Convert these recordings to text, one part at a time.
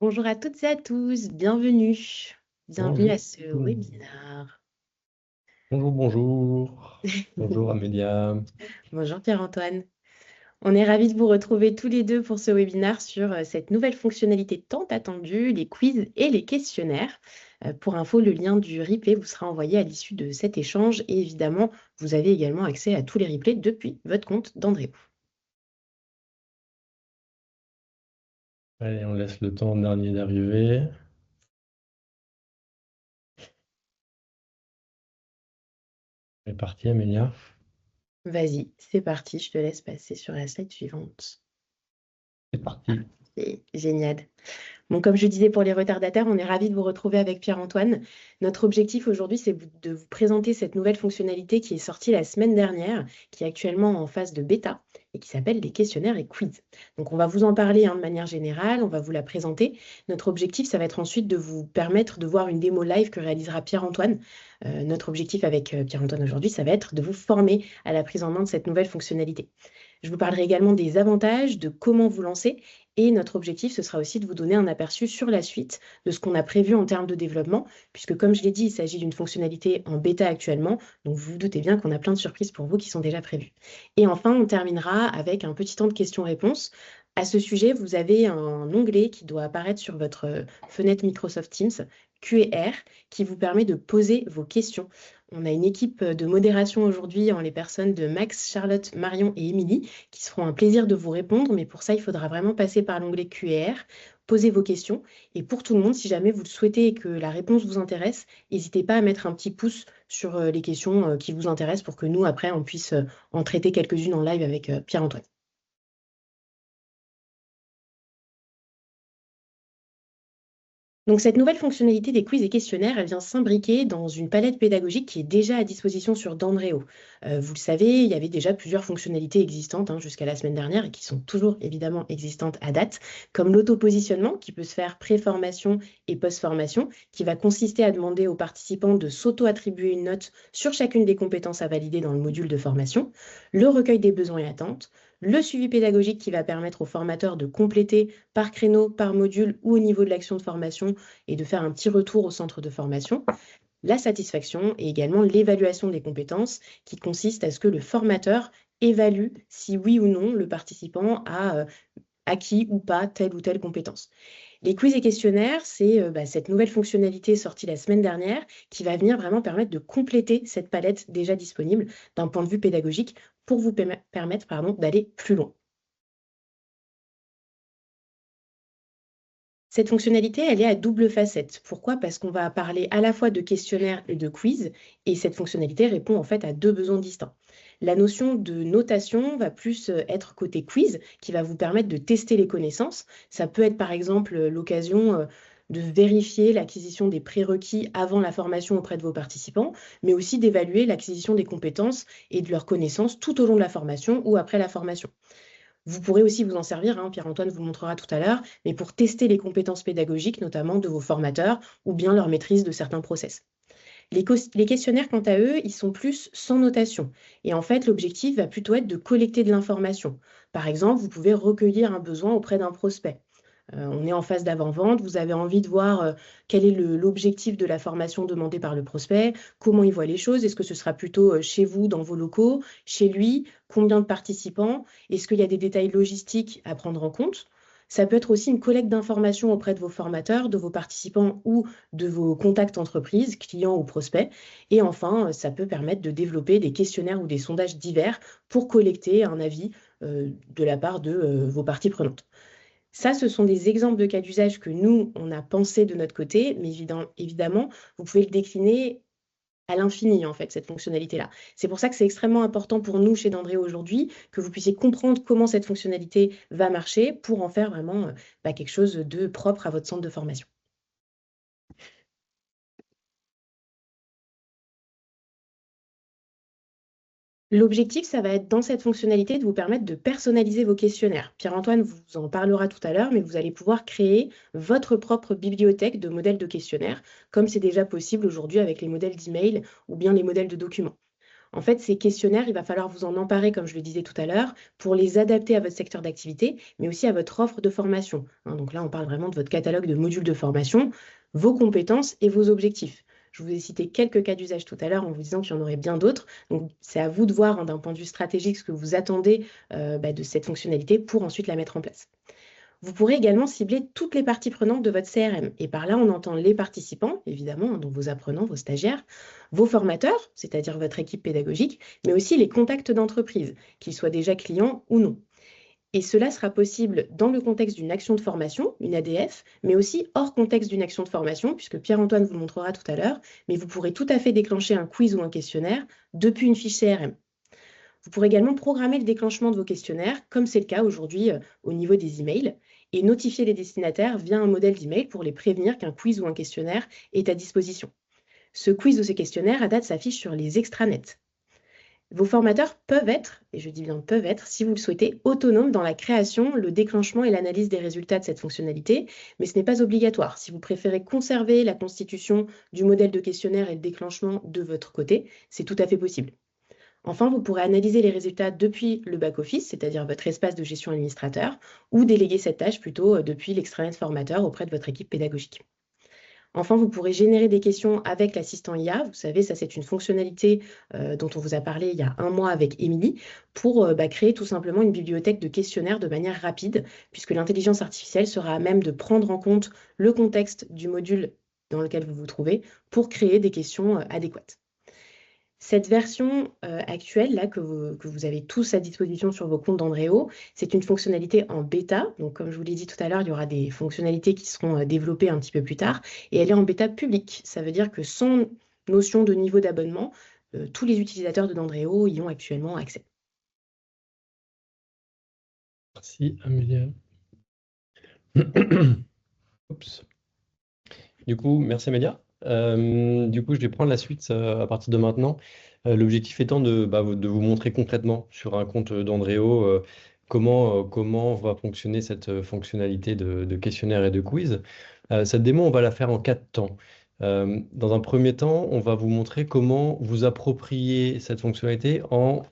Bonjour à toutes et à tous, bienvenue. Bienvenue à Bonjour. ce webinaire. Bonjour, bonjour. Bonjour Amélia. Bonjour Pierre-Antoine. On est ravis de vous retrouver tous les deux pour ce webinaire sur cette nouvelle fonctionnalité tant attendue, les quiz et les questionnaires. Pour info, le lien du replay vous sera envoyé à l'issue de cet échange et évidemment, vous avez également accès à tous les replays depuis votre compte d'Andréo. Allez, on laisse le temps au dernier d'arriver. C'est parti Amélia. Vas-y, c'est parti, je te laisse passer sur la slide suivante. C'est parti. C'est génial. Bon, comme je disais pour les retardataires, on est ravis de vous retrouver avec Pierre-Antoine. Notre objectif aujourd'hui, c'est de vous présenter cette nouvelle fonctionnalité qui est sortie la semaine dernière, qui est actuellement en phase de bêta et qui s'appelle les questionnaires et quiz. Donc, on va vous en parler de manière générale, on va vous la présenter. Notre objectif, ça va être ensuite de vous permettre de voir une démo live que réalisera Pierre-Antoine. Notre objectif avec Pierre-Antoine aujourd'hui, ça va être de vous former à la prise en main de cette nouvelle fonctionnalité. Je vous parlerai également des avantages, de comment vous lancer. Et notre objectif, ce sera aussi de vous donner un aperçu sur la suite de ce qu'on a prévu en termes de développement, puisque comme je l'ai dit, il s'agit d'une fonctionnalité en bêta actuellement, donc vous vous doutez bien qu'on a plein de surprises pour vous qui sont déjà prévues. Et enfin, on terminera avec un petit temps de questions-réponses. À ce sujet, vous avez un onglet qui doit apparaître sur votre fenêtre Microsoft Teams, Q&R, qui vous permet de poser vos questions. On a une équipe de modération aujourd'hui en les personnes de Max, Charlotte, Marion et Émilie qui se feront un plaisir de vous répondre, mais pour ça, il faudra vraiment passer par l'onglet Q&R, poser vos questions. Et pour tout le monde, si jamais vous le souhaitez et que la réponse vous intéresse, n'hésitez pas à mettre un petit pouce sur les questions qui vous intéressent pour que nous, après, on puisse en traiter quelques-unes en live avec Pierre-Antoine. Donc cette nouvelle fonctionnalité des quiz et questionnaires, elle vient s'imbriquer dans une palette pédagogique qui est déjà à disposition sur Dandreo. Vous le savez, il y avait déjà plusieurs fonctionnalités existantes jusqu'à la semaine dernière et qui sont toujours évidemment existantes à date, comme l'auto-positionnement qui peut se faire pré-formation et post-formation, qui va consister à demander aux participants de s'auto-attribuer une note sur chacune des compétences à valider dans le module de formation, le recueil des besoins et attentes, le suivi pédagogique qui va permettre aux formateurs de compléter par créneau, par module ou au niveau de l'action de formation et de faire un petit retour au centre de formation. La satisfaction et également l'évaluation des compétences qui consiste à ce que le formateur évalue si oui ou non le participant a acquis ou pas telle ou telle compétence. Les quiz et questionnaires, c'est cette nouvelle fonctionnalité sortie la semaine dernière qui va venir vraiment permettre de compléter cette palette déjà disponible d'un point de vue pédagogique pour vous permettre d'aller plus loin. Cette fonctionnalité, elle est à double facette. Pourquoi? Parce qu'on va parler à la fois de questionnaire et de quiz, et cette fonctionnalité répond en fait à deux besoins distincts. La notion de notation va plus être côté quiz, qui va vous permettre de tester les connaissances. Ça peut être par exemple l'occasion de vérifier l'acquisition des prérequis avant la formation auprès de vos participants, mais aussi d'évaluer l'acquisition des compétences et de leurs connaissances tout au long de la formation ou après la formation. Vous pourrez aussi vous en servir, Pierre-Antoine vous le montrera tout à l'heure, mais pour tester les compétences pédagogiques, notamment de vos formateurs, ou bien leur maîtrise de certains process. Les questionnaires, quant à eux, ils sont plus sans notation. Et en fait, l'objectif va plutôt être de collecter de l'information. Par exemple, vous pouvez recueillir un besoin auprès d'un prospect. On est en phase d'avant-vente, vous avez envie de voir quel est l'objectif de la formation demandée par le prospect, comment il voit les choses, est-ce que ce sera plutôt chez vous, dans vos locaux, chez lui, combien de participants, est-ce qu'il y a des détails logistiques à prendre en compte. Ça peut être aussi une collecte d'informations auprès de vos formateurs, de vos participants ou de vos contacts entreprises, clients ou prospects. Et enfin, ça peut permettre de développer des questionnaires ou des sondages divers pour collecter un avis de la part de vos parties prenantes. Ça, ce sont des exemples de cas d'usage que nous, on a pensé de notre côté, mais évidemment, vous pouvez le décliner à l'infini, en fait, cette fonctionnalité-là. C'est pour ça que c'est extrêmement important pour nous, chez Dandré aujourd'hui, que vous puissiez comprendre comment cette fonctionnalité va marcher pour en faire vraiment quelque chose de propre à votre centre de formation. L'objectif, ça va être dans cette fonctionnalité de vous permettre de personnaliser vos questionnaires. Pierre-Antoine vous en parlera tout à l'heure, mais vous allez pouvoir créer votre propre bibliothèque de modèles de questionnaires, comme c'est déjà possible aujourd'hui avec les modèles d'email ou bien les modèles de documents. En fait, ces questionnaires, il va falloir vous en emparer, comme je le disais tout à l'heure, pour les adapter à votre secteur d'activité, mais aussi à votre offre de formation, hein. Donc là, on parle vraiment de votre catalogue de modules de formation, vos compétences et vos objectifs. Je vous ai cité quelques cas d'usage tout à l'heure en vous disant qu'il y en aurait bien d'autres. Donc, c'est à vous de voir, hein, d'un point de vue stratégique ce que vous attendez de cette fonctionnalité pour ensuite la mettre en place. Vous pourrez également cibler toutes les parties prenantes de votre CRM. Et par là, on entend les participants, évidemment, hein, donc vos apprenants, vos stagiaires, vos formateurs, c'est-à-dire votre équipe pédagogique, mais aussi les contacts d'entreprise, qu'ils soient déjà clients ou non. Et cela sera possible dans le contexte d'une action de formation, une ADF, mais aussi hors contexte d'une action de formation, puisque Pierre-Antoine vous le montrera tout à l'heure, mais vous pourrez tout à fait déclencher un quiz ou un questionnaire depuis une fiche CRM. Vous pourrez également programmer le déclenchement de vos questionnaires, comme c'est le cas aujourd'hui au niveau des emails, et notifier les destinataires via un modèle d'email pour les prévenir qu'un quiz ou un questionnaire est à disposition. Ce quiz ou ce questionnaire à date s'affiche sur les extranets. Vos formateurs peuvent être, et je dis bien peuvent être, si vous le souhaitez, autonomes dans la création, le déclenchement et l'analyse des résultats de cette fonctionnalité, mais ce n'est pas obligatoire. Si vous préférez conserver la constitution du modèle de questionnaire et le déclenchement de votre côté, c'est tout à fait possible. Enfin, vous pourrez analyser les résultats depuis le back-office, c'est-à-dire votre espace de gestion administrateur, ou déléguer cette tâche plutôt depuis l'extranet formateur auprès de votre équipe pédagogique. Enfin, vous pourrez générer des questions avec l'assistant IA. Vous savez, ça c'est une fonctionnalité dont on vous a parlé il y a un mois avec Émilie, pour créer tout simplement une bibliothèque de questionnaires de manière rapide, puisque l'intelligence artificielle sera à même de prendre en compte le contexte du module dans lequel vous vous trouvez pour créer des questions adéquates. Cette version actuelle là, que vous avez tous à disposition sur vos comptes d'Andréo, c'est une fonctionnalité en bêta. Donc, comme je vous l'ai dit tout à l'heure, il y aura des fonctionnalités qui seront développées un petit peu plus tard. Et elle est en bêta publique. Ça veut dire que sans notion de niveau d'abonnement, tous les utilisateurs de Nandréo y ont actuellement accès. Merci, Amélia. Oups. Du coup, merci Amélia. Du coup, je vais prendre la suite à partir de maintenant. L'objectif étant de vous montrer concrètement sur un compte d'Andréo comment va fonctionner cette fonctionnalité de questionnaire et de quiz. Cette démo, on va la faire en 4 temps. Dans un premier temps, on va vous montrer comment vous approprier cette fonctionnalité en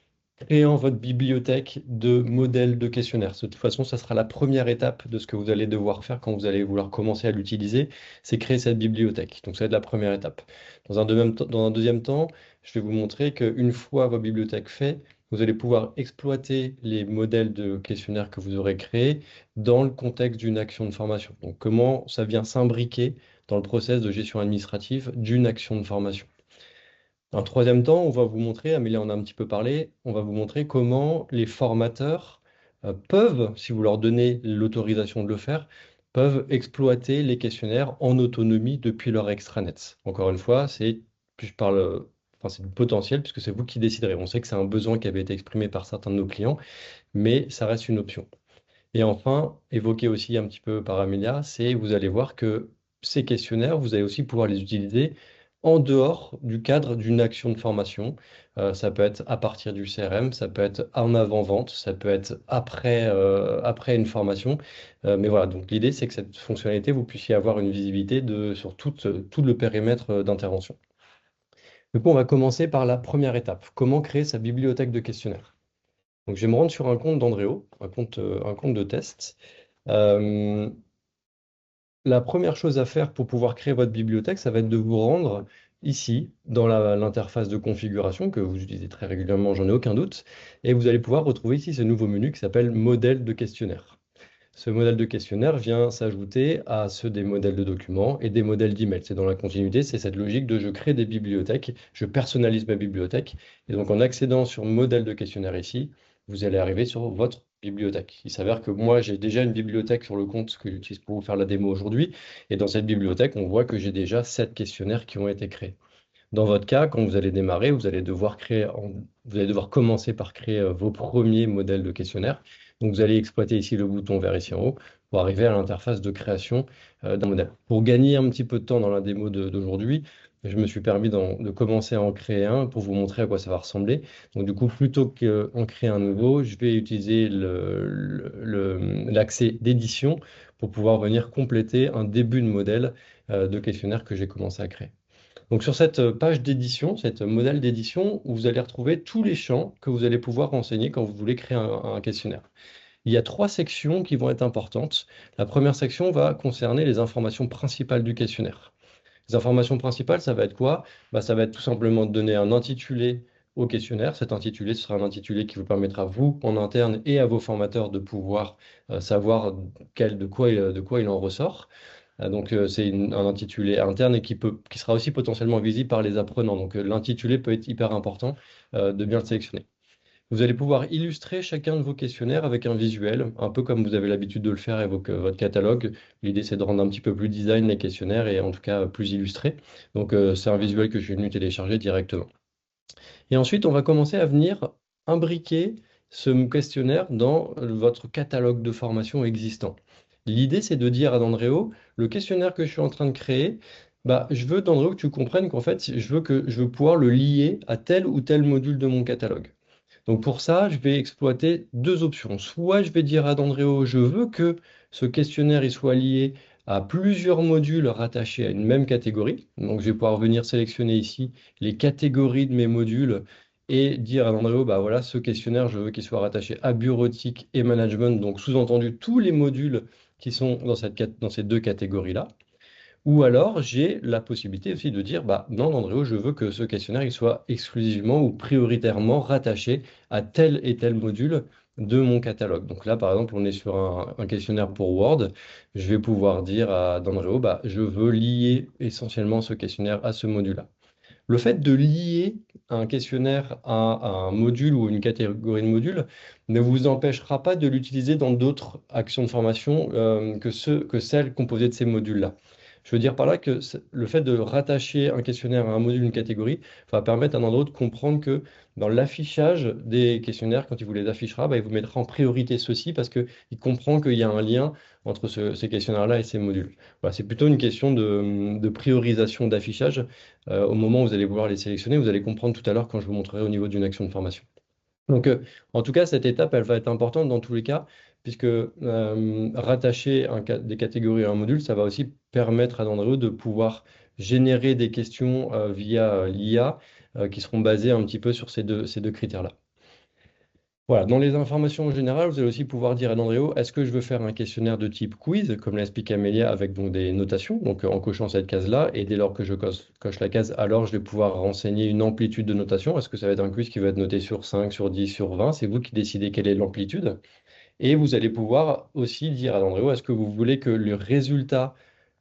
créant votre bibliothèque de modèles de questionnaires. De toute façon, ça sera la première étape de ce que vous allez devoir faire quand vous allez vouloir commencer à l'utiliser, c'est créer cette bibliothèque. Donc, ça va être la première étape. Dans un deuxième temps, je vais vous montrer qu'une fois votre bibliothèque faite, vous allez pouvoir exploiter les modèles de questionnaires que vous aurez créés dans le contexte d'une action de formation. Donc, comment ça vient s'imbriquer dans le process de gestion administrative d'une action de formation. Un troisième temps, on va vous montrer, Amélie en a un petit peu parlé, on va vous montrer comment les formateurs peuvent, si vous leur donnez l'autorisation de le faire, peuvent exploiter les questionnaires en autonomie depuis leur extranet. Encore une fois, puis je parle, enfin, c'est du potentiel puisque c'est vous qui déciderez. On sait que c'est un besoin qui avait été exprimé par certains de nos clients, mais ça reste une option. Et enfin, évoqué aussi un petit peu par Amélia, c'est vous allez voir que ces questionnaires, vous allez aussi pouvoir les utiliser en dehors du cadre d'une action de formation. Ça peut être à partir du CRM, ça peut être en avant-vente, ça peut être après une formation. Mais voilà, donc l'idée, c'est que cette fonctionnalité, vous puissiez avoir une visibilité sur tout le périmètre d'intervention. Du coup, on va commencer par la première étape. Comment créer sa bibliothèque de questionnaires? Donc, je vais me rendre sur un compte d'Andréo, un compte de test. Euh, la première chose à faire pour pouvoir créer votre bibliothèque, ça va être de vous rendre ici, dans l'interface de configuration que vous utilisez très régulièrement, j'en ai aucun doute, et vous allez pouvoir retrouver ici ce nouveau menu qui s'appelle modèle de questionnaire. Ce modèle de questionnaire vient s'ajouter à ceux des modèles de documents et des modèles d'email. C'est dans la continuité, c'est cette logique de je crée des bibliothèques, je personnalise ma bibliothèque. Et donc en accédant sur modèle de questionnaire ici, vous allez arriver sur votre bibliothèque. Il s'avère que moi, j'ai déjà une bibliothèque sur le compte que j'utilise pour vous faire la démo aujourd'hui. Et dans cette bibliothèque, on voit que j'ai déjà 7 questionnaires qui ont été créés. Dans votre cas, quand vous allez démarrer, vous allez devoir commencer par créer vos premiers modèles de questionnaires. Donc, vous allez exploiter ici le bouton vert ici en haut pour arriver à l'interface de création d'un modèle. Pour gagner un petit peu de temps dans la démo d'aujourd'hui, je me suis permis de commencer à en créer un pour vous montrer à quoi ça va ressembler. Donc, du coup, plutôt qu'en créer un nouveau, je vais utiliser l'accès d'édition pour pouvoir venir compléter un début de modèle de questionnaire que j'ai commencé à créer. Donc sur cette page d'édition, cette modèle d'édition, vous allez retrouver tous les champs que vous allez pouvoir renseigner quand vous voulez créer un questionnaire. Il y a trois sections qui vont être importantes. La première section va concerner les informations principales du questionnaire. Les informations principales, ça va être quoi? Ça va être tout simplement de donner un intitulé au questionnaire. Cet intitulé, ce sera un intitulé qui vous permettra, vous, en interne, et à vos formateurs de pouvoir savoir de quoi il en ressort. Donc, c'est un intitulé interne et qui sera aussi potentiellement visible par les apprenants. Donc, l'intitulé peut être hyper important de bien le sélectionner. Vous allez pouvoir illustrer chacun de vos questionnaires avec un visuel, un peu comme vous avez l'habitude de le faire avec votre catalogue. L'idée, c'est de rendre un petit peu plus design les questionnaires et en tout cas plus illustrés. Donc, c'est un visuel que je suis venu télécharger directement. Et ensuite, on va commencer à venir imbriquer ce questionnaire dans votre catalogue de formation existant. L'idée, c'est de dire à Dandréo, le questionnaire que je suis en train de créer, je veux, Dandréo, que tu comprennes qu'en fait, je veux pouvoir le lier à tel ou tel module de mon catalogue. Donc pour ça, je vais exploiter deux options. Soit je vais dire à Dandréo, je veux que ce questionnaire il soit lié à plusieurs modules rattachés à une même catégorie. Donc je vais pouvoir venir sélectionner ici les catégories de mes modules et dire à Dandréo, voilà, ce questionnaire, je veux qu'il soit rattaché à bureautique et management. Donc sous-entendu tous les modules qui sont dans ces deux catégories-là. Ou alors, j'ai la possibilité aussi de dire, non, Andréo, je veux que ce questionnaire il soit exclusivement ou prioritairement rattaché à tel et tel module de mon catalogue. Donc là, par exemple, on est sur un questionnaire pour Word. Je vais pouvoir dire à Andréo, je veux lier essentiellement ce questionnaire à ce module-là. Le fait de lier un questionnaire à un module ou une catégorie de modules ne vous empêchera pas de l'utiliser dans d'autres actions de formation que celles composées de ces modules-là. Je veux dire par là que le fait de rattacher un questionnaire à un module, une catégorie, va permettre à un endroit de comprendre que dans l'affichage des questionnaires, quand il vous les affichera, il vous mettra en priorité ceci parce qu'il comprend qu'il y a un lien entre ces questionnaires-là et ces modules. Voilà, c'est plutôt une question de priorisation d'affichage. Au moment où vous allez vouloir les sélectionner, vous allez comprendre tout à l'heure quand je vous montrerai au niveau d'une action de formation. Donc, en tout cas, cette étape, elle va être importante dans tous les cas, puisque rattacher des catégories à un module, ça va aussi permettre à Andreo de pouvoir générer des questions via l'IA qui seront basées un petit peu sur ces deux critères-là. Voilà, dans les informations générales, vous allez aussi pouvoir dire à Andréo, est-ce que je veux faire un questionnaire de type quiz, comme l'explique Amélia, avec donc des notations, donc en cochant cette case-là, et dès lors que je coche la case, alors je vais pouvoir renseigner une amplitude de notation. Est-ce que ça va être un quiz qui va être noté sur 5, sur 10, sur 20? C'est vous qui décidez quelle est l'amplitude. Et vous allez pouvoir aussi dire à Andréo, est-ce que vous voulez que le résultat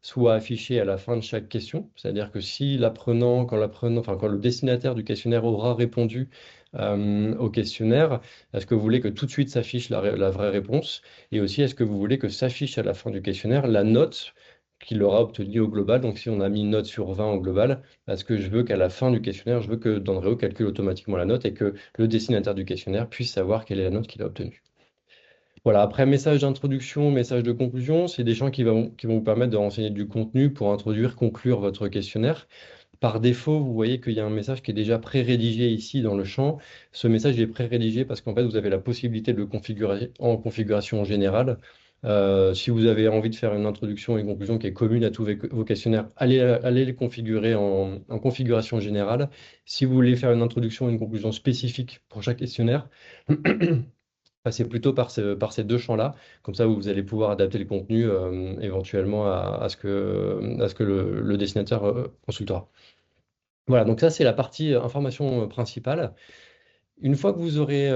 soit affiché à la fin de chaque question? C'est-à-dire que si quand le destinataire du questionnaire aura répondu au questionnaire, est-ce que vous voulez que tout de suite s'affiche la vraie réponse? Et aussi, est-ce que vous voulez que s'affiche à la fin du questionnaire la note qu'il aura obtenue au global? Donc si on a mis une note sur 20 au global, est-ce que je veux qu'à la fin du questionnaire, je veux que Dandréo calcule automatiquement la note et que le destinataire du questionnaire puisse savoir quelle est la note qu'il a obtenue? Voilà, après message d'introduction, message de conclusion, c'est des champs qui vont vous permettre de renseigner du contenu pour introduire, conclure votre questionnaire. Par défaut, vous voyez qu'il y a un message qui est déjà pré-rédigé ici dans le champ. Ce message est pré-rédigé parce qu'en fait, vous avez la possibilité de le configurer en configuration générale. Si vous avez envie de faire une introduction et une conclusion qui est commune à tous vos questionnaires, allez les configurer en configuration générale. Si vous voulez faire une introduction et une conclusion spécifique pour chaque questionnaire, passez plutôt par ces deux champs-là. Comme ça, vous allez pouvoir adapter le contenu éventuellement à ce que le dessinateur consultera. Voilà, donc ça, c'est la partie information principale. Une fois que vous aurez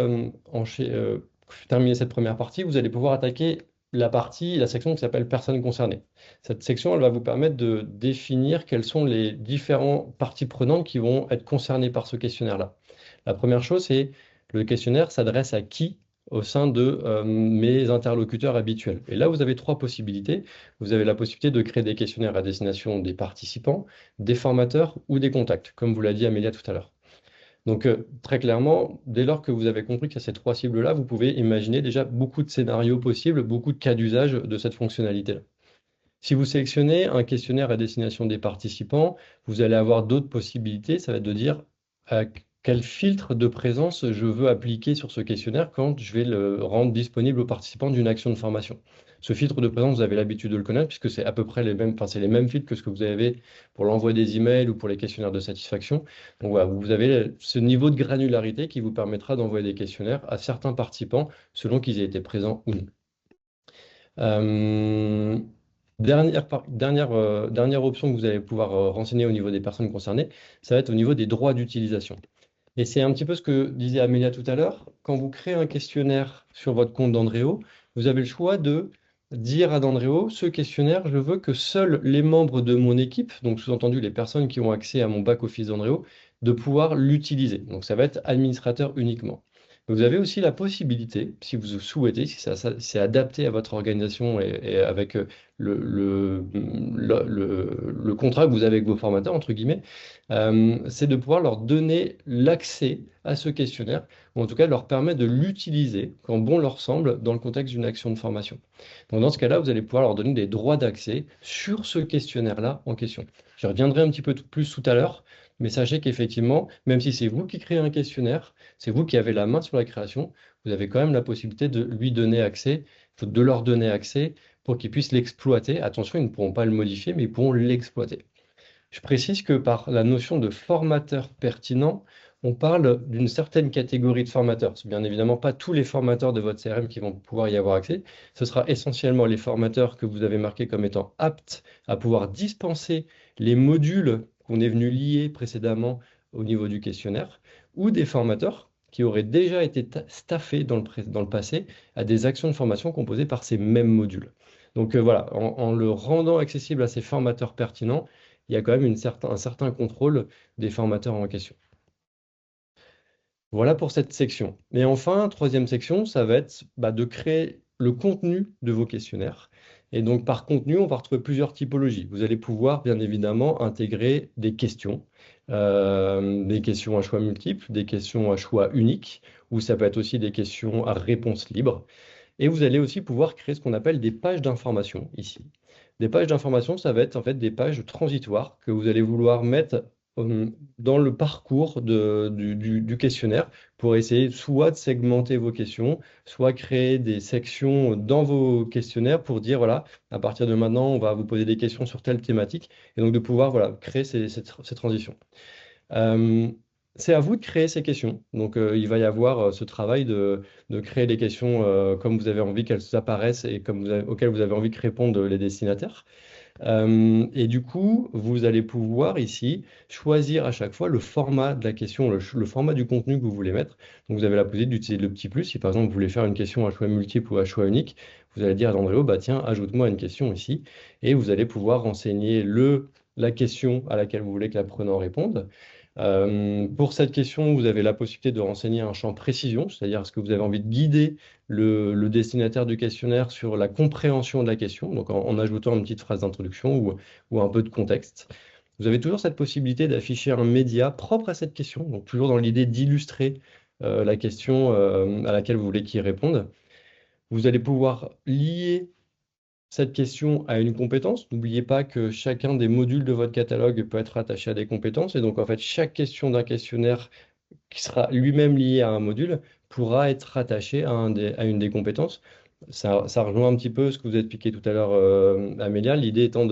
terminé cette première partie, vous allez pouvoir attaquer la section qui s'appelle personnes concernées. Cette section, elle va vous permettre de définir quelles sont les différentes parties prenantes qui vont être concernées par ce questionnaire-là. La première chose, c'est le questionnaire s'adresse à qui au sein de mes interlocuteurs habituels. Et là, vous avez trois possibilités. Vous avez la possibilité de créer des questionnaires à destination des participants, des formateurs ou des contacts, comme vous l'a dit Amélia tout à l'heure. Donc, très clairement, dès lors que vous avez compris qu'il y a ces trois cibles-là, vous pouvez imaginer déjà beaucoup de scénarios possibles, beaucoup de cas d'usage de cette fonctionnalité-là. Si vous sélectionnez un questionnaire à destination des participants, vous allez avoir d'autres possibilités. Ça va être de dire quel filtre de présence je veux appliquer sur ce questionnaire quand je vais le rendre disponible aux participants d'une action de formation. Ce filtre de présence, vous avez l'habitude de le connaître puisque c'est à peu près les mêmes, enfin, c'est les mêmes filtres que ce que vous avez pour l'envoi des emails ou pour les questionnaires de satisfaction. Donc voilà, vous avez ce niveau de granularité qui vous permettra d'envoyer des questionnaires à certains participants selon qu'ils aient été présents ou non. Euh, dernière option que vous allez pouvoir renseigner au niveau des personnes concernées, ça va être au niveau des droits d'utilisation. Et c'est un petit peu ce que disait Amélia tout à l'heure. Quand vous créez un questionnaire sur votre compte d'Andréo, vous avez le choix de dire à Dandréo, ce questionnaire, je veux que seuls les membres de mon équipe, donc sous-entendu les personnes qui ont accès à mon back-office d'Andréo, de pouvoir l'utiliser. Donc ça va être administrateur uniquement. Vous avez aussi la possibilité, si vous le souhaitez, si c'est adapté à votre organisation et avec le contrat que vous avez avec vos formateurs, entre guillemets, c'est de pouvoir leur donner l'accès à ce questionnaire, ou en tout cas leur permettre de l'utiliser quand bon leur semble dans le contexte d'une action de formation. Donc dans ce cas-là, vous allez pouvoir leur donner des droits d'accès sur ce questionnaire-là en question. Je reviendrai un petit peu plus tout à l'heure, mais sachez qu'effectivement, même si c'est vous qui créez un questionnaire, c'est vous qui avez la main sur la création, vous avez quand même la possibilité de lui donner accès, de leur donner accès pour qu'ils puissent l'exploiter. Attention, ils ne pourront pas le modifier, mais ils pourront l'exploiter. Je précise que par la notion de formateur pertinent, on parle d'une certaine catégorie de formateurs. Ce bien évidemment pas tous les formateurs de votre CRM qui vont pouvoir y avoir accès. Ce sera essentiellement les formateurs que vous avez marqués comme étant aptes à pouvoir dispenser les modules qu'on est venu lier précédemment au niveau du questionnaire, ou des formateurs qui auraient déjà été staffés dans le passé à des actions de formation composées par ces mêmes modules. Donc voilà, en le rendant accessible à ces formateurs pertinents, il y a quand même un certain contrôle des formateurs en question. Voilà pour cette section. Et enfin, troisième section, ça va être de créer le contenu de vos questionnaires. Et donc, par contenu, on va retrouver plusieurs typologies. Vous allez pouvoir, bien évidemment, intégrer des questions à choix multiples, des questions à choix unique, ou ça peut être aussi des questions à réponse libre. Et vous allez aussi pouvoir créer ce qu'on appelle des pages d'information ici. Des pages d'information, ça va être en fait des pages transitoires que vous allez vouloir mettre dans le parcours du questionnaire pour essayer soit de segmenter vos questions, soit créer des sections dans vos questionnaires pour dire, voilà, à partir de maintenant, on va vous poser des questions sur telle thématique, et donc de pouvoir voilà, créer ces transitions. Euh, c'est à vous de créer ces questions. Donc, il va y avoir ce travail de créer les questions comme vous avez envie qu'elles apparaissent et auxquelles vous avez envie que répondent les destinataires. Et du coup, vous allez pouvoir ici choisir à chaque fois le format de la question, le format du contenu que vous voulez mettre. Donc, vous avez la possibilité d'utiliser le petit plus. Si par exemple, vous voulez faire une question à choix multiple ou à choix unique, vous allez dire à Andréo, bah tiens, ajoute-moi une question ici. Et vous allez pouvoir renseigner la question à laquelle vous voulez que l'apprenant réponde. Pour cette question, vous avez la possibilité de renseigner un champ précision, c'est-à-dire est-ce que vous avez envie de guider le destinataire du questionnaire sur la compréhension de la question, donc en ajoutant une petite phrase d'introduction ou un peu de contexte. Vous avez toujours cette possibilité d'afficher un média propre à cette question, donc toujours dans l'idée d'illustrer la question à laquelle vous voulez qu'il réponde. Vous allez pouvoir lier cette question a une compétence. N'oubliez pas que chacun des modules de votre catalogue peut être attaché à des compétences. Et donc, en fait, chaque question d'un questionnaire qui sera lui-même lié à un module pourra être rattaché à une des compétences. Ça rejoint un petit peu ce que vous expliqué tout à l'heure, Amélia. L'idée étant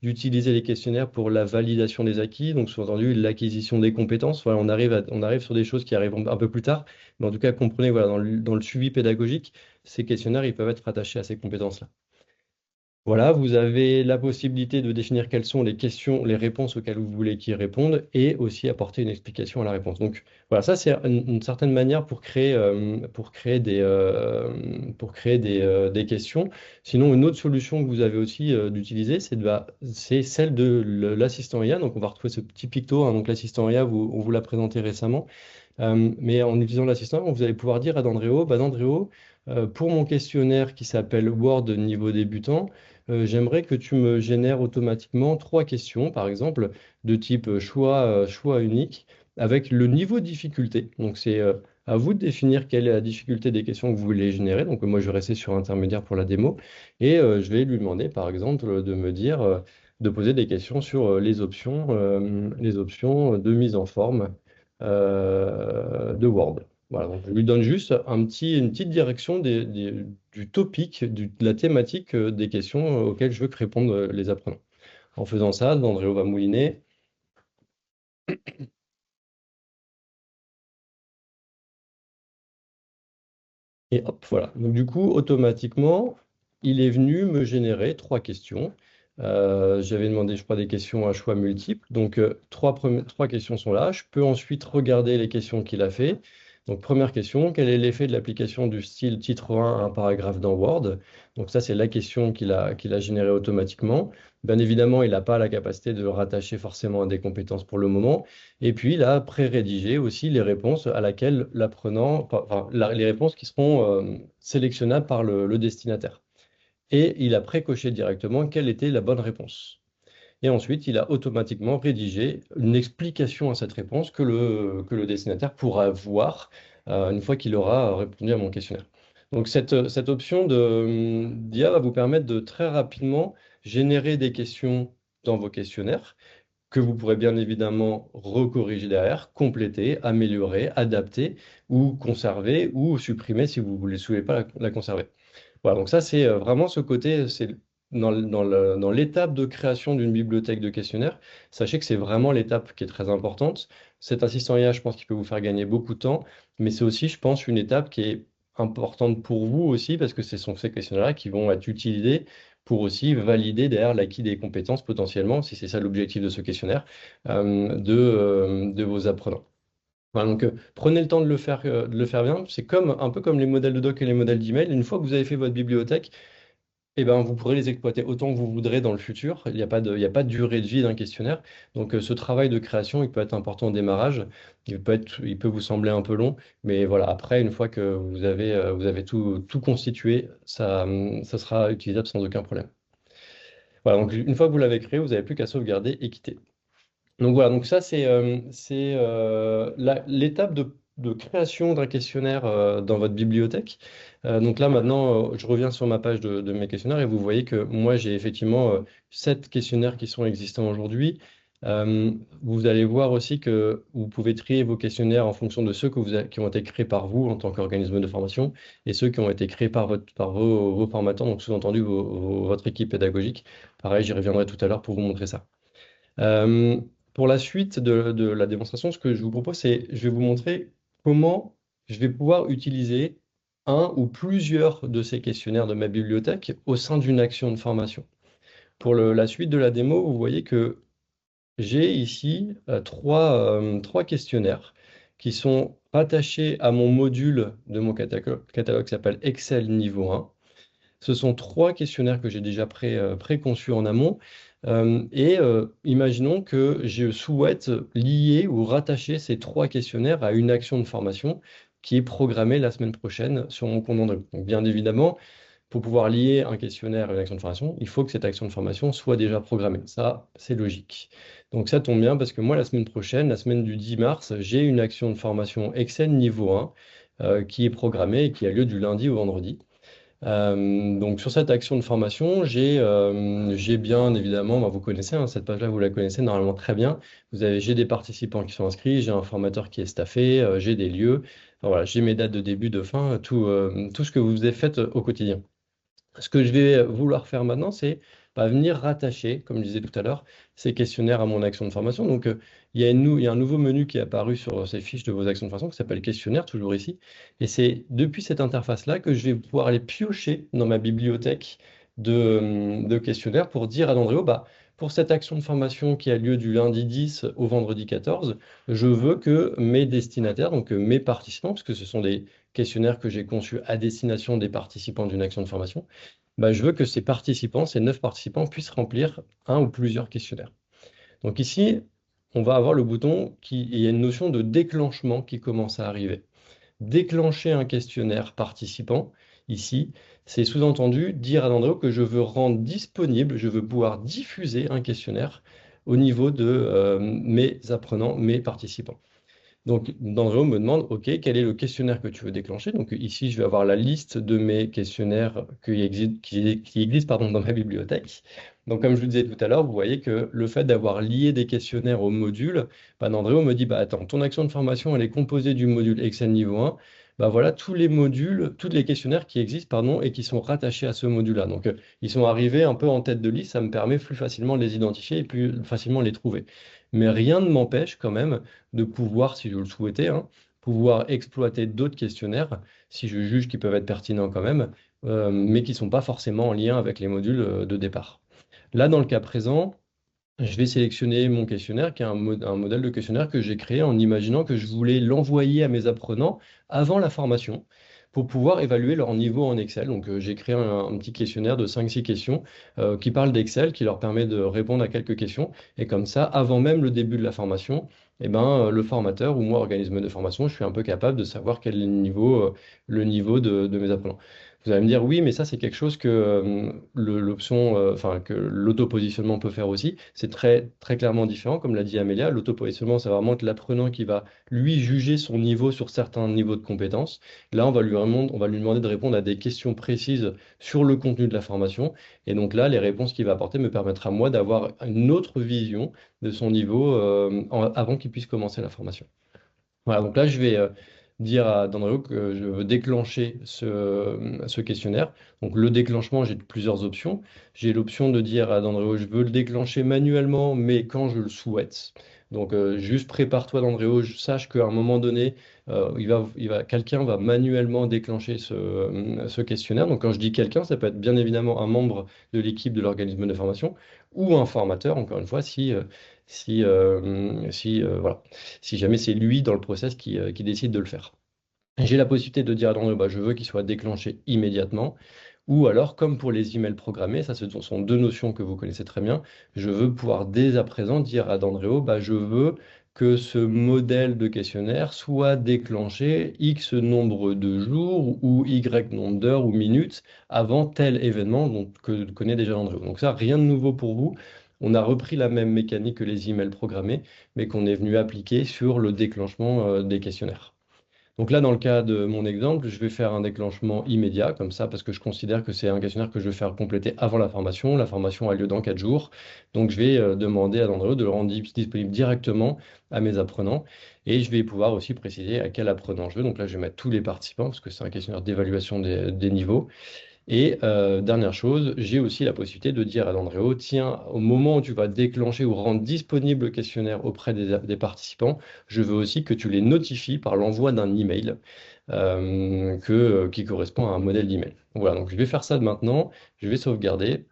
d'utiliser les questionnaires pour la validation des acquis, donc sous-entendu l'acquisition des compétences. Voilà, on arrive sur des choses qui arrivent un peu plus tard. Mais en tout cas, comprenez, voilà, dans le suivi pédagogique, ces questionnaires, ils peuvent être rattachés à ces compétences-là. Voilà, vous avez la possibilité de définir quelles sont les questions, les réponses auxquelles vous voulez qu'ils répondent et aussi apporter une explication à la réponse. Donc voilà, ça c'est une certaine manière pour créer des questions. Sinon, une autre solution que vous avez aussi d'utiliser, c'est celle de l'assistant IA. Donc on va retrouver ce petit picto, hein, donc l'assistant IA, on vous l'a présenté récemment. Mais en utilisant l'assistant, vous allez pouvoir dire à Dandréo, Dandréo, pour mon questionnaire qui s'appelle Word niveau débutant, j'aimerais que tu me génères automatiquement trois questions, par exemple, de type choix unique, avec le niveau de difficulté. Donc, c'est à vous de définir quelle est la difficulté des questions que vous voulez générer. Donc, moi, je vais rester sur intermédiaire pour la démo. Et je vais lui demander, par exemple, de me dire, de poser des questions sur les options de mise en forme de Word. Voilà, donc je lui donne juste une petite direction du topic, de la thématique des questions auxquelles je veux que répondent les apprenants. En faisant ça, Andréo va mouliner. Et hop, voilà. Donc du coup, automatiquement, il est venu me générer trois questions. J'avais demandé, je crois, des questions à choix multiples. Donc trois questions sont là. Je peux ensuite regarder les questions qu'il a fait. Donc première question, quel est l'effet de l'application du style titre 1 à un paragraphe dans Word? Donc ça, c'est la question qu'il a générée automatiquement. Bien évidemment, il n'a pas la capacité de le rattacher forcément à des compétences pour le moment. Et puis, il a pré-rédigé aussi les réponses à laquelle l'apprenant, enfin, les réponses qui seront sélectionnables par le destinataire. Et il a pré-coché directement quelle était la bonne réponse. Et ensuite, il a automatiquement rédigé une explication à cette réponse que le destinataire pourra voir une fois qu'il aura répondu à mon questionnaire. Donc, cette option d'IA va vous permettre de très rapidement générer des questions dans vos questionnaires que vous pourrez bien évidemment recorriger derrière, compléter, améliorer, adapter ou conserver ou supprimer si vous ne souhaitez pas la conserver. Voilà, donc ça c'est vraiment ce côté, c'est dans l'étape de création d'une bibliothèque de questionnaires, sachez que c'est vraiment l'étape qui est très importante. Cet assistant IA, je pense qu'il peut vous faire gagner beaucoup de temps, mais c'est aussi, je pense, une étape qui est importante pour vous aussi, parce que ce sont ces questionnaires-là qui vont être utilisés pour aussi valider derrière l'acquis des compétences potentiellement, si c'est ça l'objectif de ce questionnaire, de vos apprenants. Voilà, donc prenez le temps de le faire bien. C'est un peu comme les modèles de doc et les modèles d'email. Une fois que vous avez fait votre bibliothèque, eh ben, vous pourrez les exploiter autant que vous voudrez dans le futur. Il n'y a pas de durée de vie d'un questionnaire. Donc ce travail de création, il peut être important au démarrage. Il peut vous sembler un peu long, mais voilà, après, une fois que vous avez tout constitué, ça sera utilisable sans aucun problème. Voilà, donc une fois que vous l'avez créé, vous n'avez plus qu'à sauvegarder et quitter. Donc voilà, donc ça c'est l'étape de création d'un questionnaire dans votre bibliothèque. Donc là maintenant, je reviens sur ma page de mes questionnaires et vous voyez que moi j'ai effectivement 7 questionnaires qui sont existants aujourd'hui. Vous allez voir aussi que vous pouvez trier vos questionnaires en fonction de ceux qui ont été créés par vous en tant qu'organisme de formation et ceux qui ont été créés par vos formateurs, donc sous-entendu votre équipe pédagogique. Pareil, j'y reviendrai tout à l'heure pour vous montrer ça. Euh, pour la suite de la démonstration, ce que je vous propose, c'est je vais vous montrer comment je vais pouvoir utiliser un ou plusieurs de ces questionnaires de ma bibliothèque au sein d'une action de formation. Pour la suite de la démo, vous voyez que j'ai ici trois questionnaires qui sont rattachés à mon module de mon catalogue qui s'appelle Excel niveau 1. Ce sont trois questionnaires que j'ai déjà préconçus en amont. Imaginons que je souhaite lier ou rattacher ces trois questionnaires à une action de formation qui est programmée la semaine prochaine sur mon compte Android. Donc, bien évidemment, pour pouvoir lier un questionnaire à une action de formation, il faut que cette action de formation soit déjà programmée. Ça, c'est logique. Donc ça tombe bien parce que moi, la semaine prochaine, la semaine du 10 mars, j'ai une action de formation Excel niveau 1 qui est programmée et qui a lieu du lundi au vendredi. Donc sur cette action de formation, j'ai bien évidemment, bah, vous connaissez cette page-là, vous la connaissez normalement très bien. J'ai des participants qui sont inscrits, j'ai un formateur qui est staffé, j'ai des lieux, enfin, voilà, j'ai mes dates de début, de fin, tout ce que vous avez fait au quotidien. Ce que je vais vouloir faire maintenant, c'est venir rattacher, comme je disais tout à l'heure, ces questionnaires à mon action de formation. Donc, il y a un nouveau menu qui est apparu sur ces fiches de vos actions de formation qui s'appelle questionnaire, toujours ici. Et c'est depuis cette interface-là que je vais pouvoir aller piocher dans ma bibliothèque de questionnaires pour dire à Andréo, pour cette action de formation qui a lieu du lundi 10 au vendredi 14, je veux que mes destinataires, donc mes participants, parce que ce sont des questionnaires que j'ai conçus à destination des participants d'une action de formation, je veux que ces participants, ces 9 participants, puissent remplir un ou plusieurs questionnaires. Donc ici, on va avoir le bouton il y a une notion de déclenchement qui commence à arriver. Déclencher un questionnaire participant, ici, c'est sous-entendu dire à Andréo que je veux rendre disponible, je veux pouvoir diffuser un questionnaire au niveau de mes apprenants, mes participants. Donc, Andréo me demande, OK, quel est le questionnaire que tu veux déclencher? Donc, ici, je vais avoir la liste de mes questionnaires qui existent pardon, dans ma bibliothèque. Donc, comme je vous disais tout à l'heure, vous voyez que le fait d'avoir lié des questionnaires au module, bah, Nandréo me dit, bah, attends, ton action de formation, elle est composée du module Excel niveau 1. Bah, voilà tous les modules, tous les questionnaires qui existent, pardon, et qui sont rattachés à ce module-là. Donc, ils sont arrivés un peu en tête de liste, ça me permet plus facilement de les identifier et plus facilement de les trouver. Mais rien ne m'empêche quand même de pouvoir, si je le souhaitais, hein, pouvoir exploiter d'autres questionnaires, si je juge qu'ils peuvent être pertinents quand même, mais qui ne sont pas forcément en lien avec les modules de départ. Là, dans le cas présent, je vais sélectionner mon questionnaire, qui est un modèle de questionnaire que j'ai créé en imaginant que je voulais l'envoyer à mes apprenants avant la formation pour pouvoir évaluer leur niveau en Excel. Donc, j'ai créé un petit questionnaire de 5-6 questions qui parle d'Excel, qui leur permet de répondre à quelques questions. Et comme ça, avant même le début de la formation, eh ben, le formateur ou moi, organisme de formation, je suis un peu capable de savoir quel est le niveau de mes apprenants. Vous allez me dire, oui, mais ça, c'est quelque chose que l'option, enfin, que l'auto-positionnement peut faire aussi. C'est très, très clairement différent, comme l'a dit Amélia. L'auto-positionnement, c'est vraiment l'apprenant qui va, lui, juger son niveau sur certains niveaux de compétences. Là, on va lui demander de répondre à des questions précises sur le contenu de la formation. Et donc là, les réponses qu'il va apporter me permettra, moi, d'avoir une autre vision de son niveau avant qu'il puisse commencer la formation. Voilà, donc là, je vais dire à Dandrio que je veux déclencher ce questionnaire. Donc, le déclenchement, j'ai plusieurs options. J'ai l'option de dire à Dandrio, je veux le déclencher manuellement, mais quand je le souhaite. Donc, juste prépare-toi, Dandrio, sache qu'à un moment donné, quelqu'un va manuellement déclencher ce questionnaire. Donc, quand je dis quelqu'un, ça peut être bien évidemment un membre de l'équipe de l'organisme de formation ou un formateur, encore une fois, voilà, si jamais c'est lui dans le process qui décide de le faire. J'ai la possibilité de dire à André, bah, je veux qu'il soit déclenché immédiatement. Ou alors, comme pour les emails programmés, ça ce sont deux notions que vous connaissez très bien, je veux pouvoir dès à présent dire à Dandréo, bah, je veux que ce modèle de questionnaire soit déclenché X nombre de jours ou Y nombre d'heures ou minutes avant tel événement que connaît déjà Dandréo. Donc ça, rien de nouveau pour vous. On a repris la même mécanique que les emails programmés, mais qu'on est venu appliquer sur le déclenchement des questionnaires. Donc là, dans le cas de mon exemple, je vais faire un déclenchement immédiat, comme ça, parce que je considère que c'est un questionnaire que je vais faire compléter avant la formation. La formation a lieu dans 4 jours. Donc je vais demander à André de le rendre disponible directement à mes apprenants. Et je vais pouvoir aussi préciser à quel apprenant je veux. Donc là, je vais mettre tous les participants, parce que c'est un questionnaire d'évaluation des niveaux. Et dernière chose, j'ai aussi la possibilité de dire à Andréo, tiens, au moment où tu vas déclencher ou rendre disponible le questionnaire auprès des participants, je veux aussi que tu les notifies par l'envoi d'un email qui correspond à un modèle d'email. Voilà, donc je vais faire ça de maintenant, je vais sauvegarder.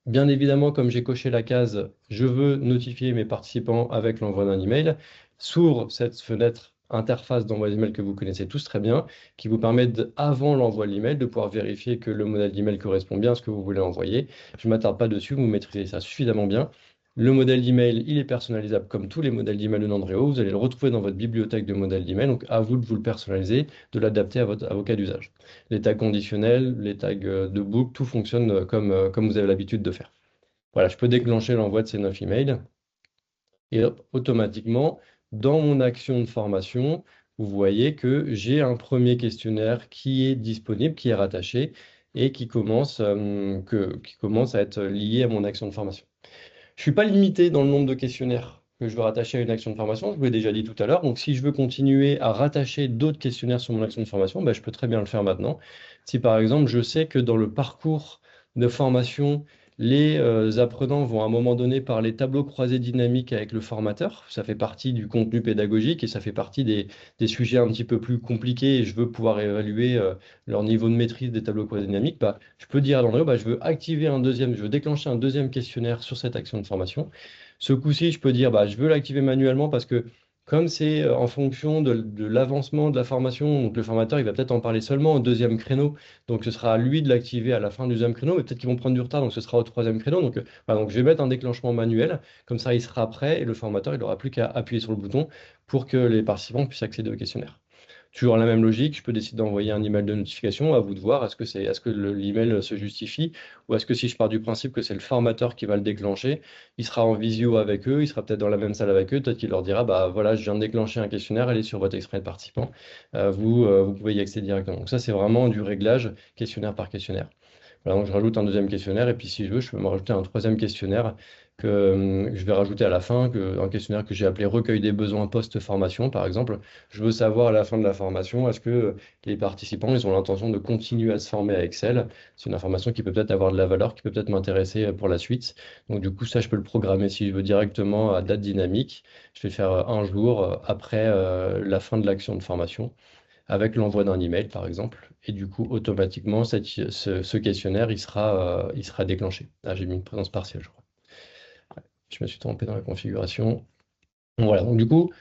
Bien évidemment, comme j'ai coché la case, je veux notifier mes participants avec l'envoi d'un email. S'ouvre cette fenêtre interface d'envoi d'email que vous connaissez tous très bien, qui vous permet, avant l'envoi de l'email, de pouvoir vérifier que le modèle d'email correspond bien à ce que vous voulez envoyer. Je ne m'attarde pas dessus, vous maîtrisez ça suffisamment bien. Le modèle d'email, il est personnalisable comme tous les modèles d'email de Nandreo. Vous allez le retrouver dans votre bibliothèque de modèles d'email. Donc, à vous de vous le personnaliser, de l'adapter à vos cas d'usage. Les tags conditionnels, les tags de book, tout fonctionne comme vous avez l'habitude de faire. Voilà, je peux déclencher l'envoi de ces 9 emails et hop, automatiquement, dans mon action de formation, vous voyez que j'ai un premier questionnaire qui est disponible, qui est rattaché et qui commence à être lié à mon action de formation. Je ne suis pas limité dans le nombre de questionnaires que je veux rattacher à une action de formation, je vous l'ai déjà dit tout à l'heure. Donc, si je veux continuer à rattacher d'autres questionnaires sur mon action de formation, ben, je peux très bien le faire maintenant. Si par exemple, je sais que dans le parcours de formation, les apprenants vont à un moment donné parler tableau croisé dynamique avec le formateur, ça fait partie du contenu pédagogique et ça fait partie des sujets un petit peu plus compliqués et je veux pouvoir évaluer leur niveau de maîtrise des tableaux croisés dynamiques, bah, je peux dire à l'Andréo, bah, je veux déclencher un deuxième questionnaire sur cette action de formation. Ce coup-ci, je peux dire, bah, je veux l'activer manuellement parce que comme c'est en fonction de l'avancement de la formation, donc le formateur, il va peut-être en parler seulement au deuxième créneau, donc ce sera à lui de l'activer à la fin du deuxième créneau, mais peut-être qu'ils vont prendre du retard, donc ce sera au troisième créneau. Donc, voilà, donc je vais mettre un déclenchement manuel, comme ça il sera prêt et le formateur, il n'aura plus qu'à appuyer sur le bouton pour que les participants puissent accéder au questionnaire. Toujours la même logique, je peux décider d'envoyer un email de notification, à vous de voir, est-ce que l'email se justifie, ou est-ce que si je pars du principe que c'est le formateur qui va le déclencher, il sera en visio avec eux, il sera peut-être dans la même salle avec eux, peut-être qu'il leur dira, bah voilà, je viens de déclencher un questionnaire, allez sur votre extrait de participant, vous pouvez y accéder directement. Donc ça, c'est vraiment du réglage questionnaire par questionnaire. Voilà, donc je rajoute un deuxième questionnaire et puis si je veux, je peux me rajouter un troisième questionnaire que je vais rajouter à la fin, un questionnaire que j'ai appelé recueil des besoins post-formation, par exemple. Je veux savoir à la fin de la formation, est-ce que les participants, ils ont l'intention de continuer à se former à Excel? C'est une information qui peut peut-être avoir de la valeur, qui peut peut-être m'intéresser pour la suite. Donc du coup, ça, je peux le programmer si je veux directement à date dynamique. Je vais faire un jour après la fin de l'action de formation avec l'envoi d'un email, par exemple. Et du coup, automatiquement, ce questionnaire, il sera déclenché. Ah, j'ai mis une présence partielle, je crois. Je me suis trompé dans la configuration. Voilà, donc du coup,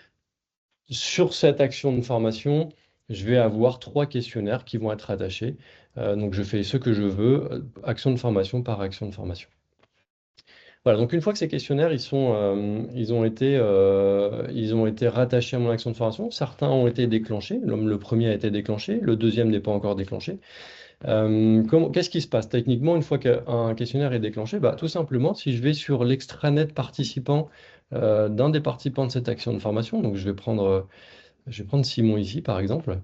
sur cette action de formation, je vais avoir trois questionnaires qui vont être attachés. Donc je fais ce que je veux, action de formation par action de formation. Voilà, donc une fois que ces questionnaires ils ont été rattachés à mon action de formation, certains ont été déclenchés. Le premier a été déclenché, le deuxième n'est pas encore déclenché. Qu'est-ce qui se passe techniquement une fois qu'un questionnaire est déclenché? Bah, tout simplement, si je vais sur l'extranet participant d'un des participants de cette action de formation, donc je vais prendre Simon ici par exemple.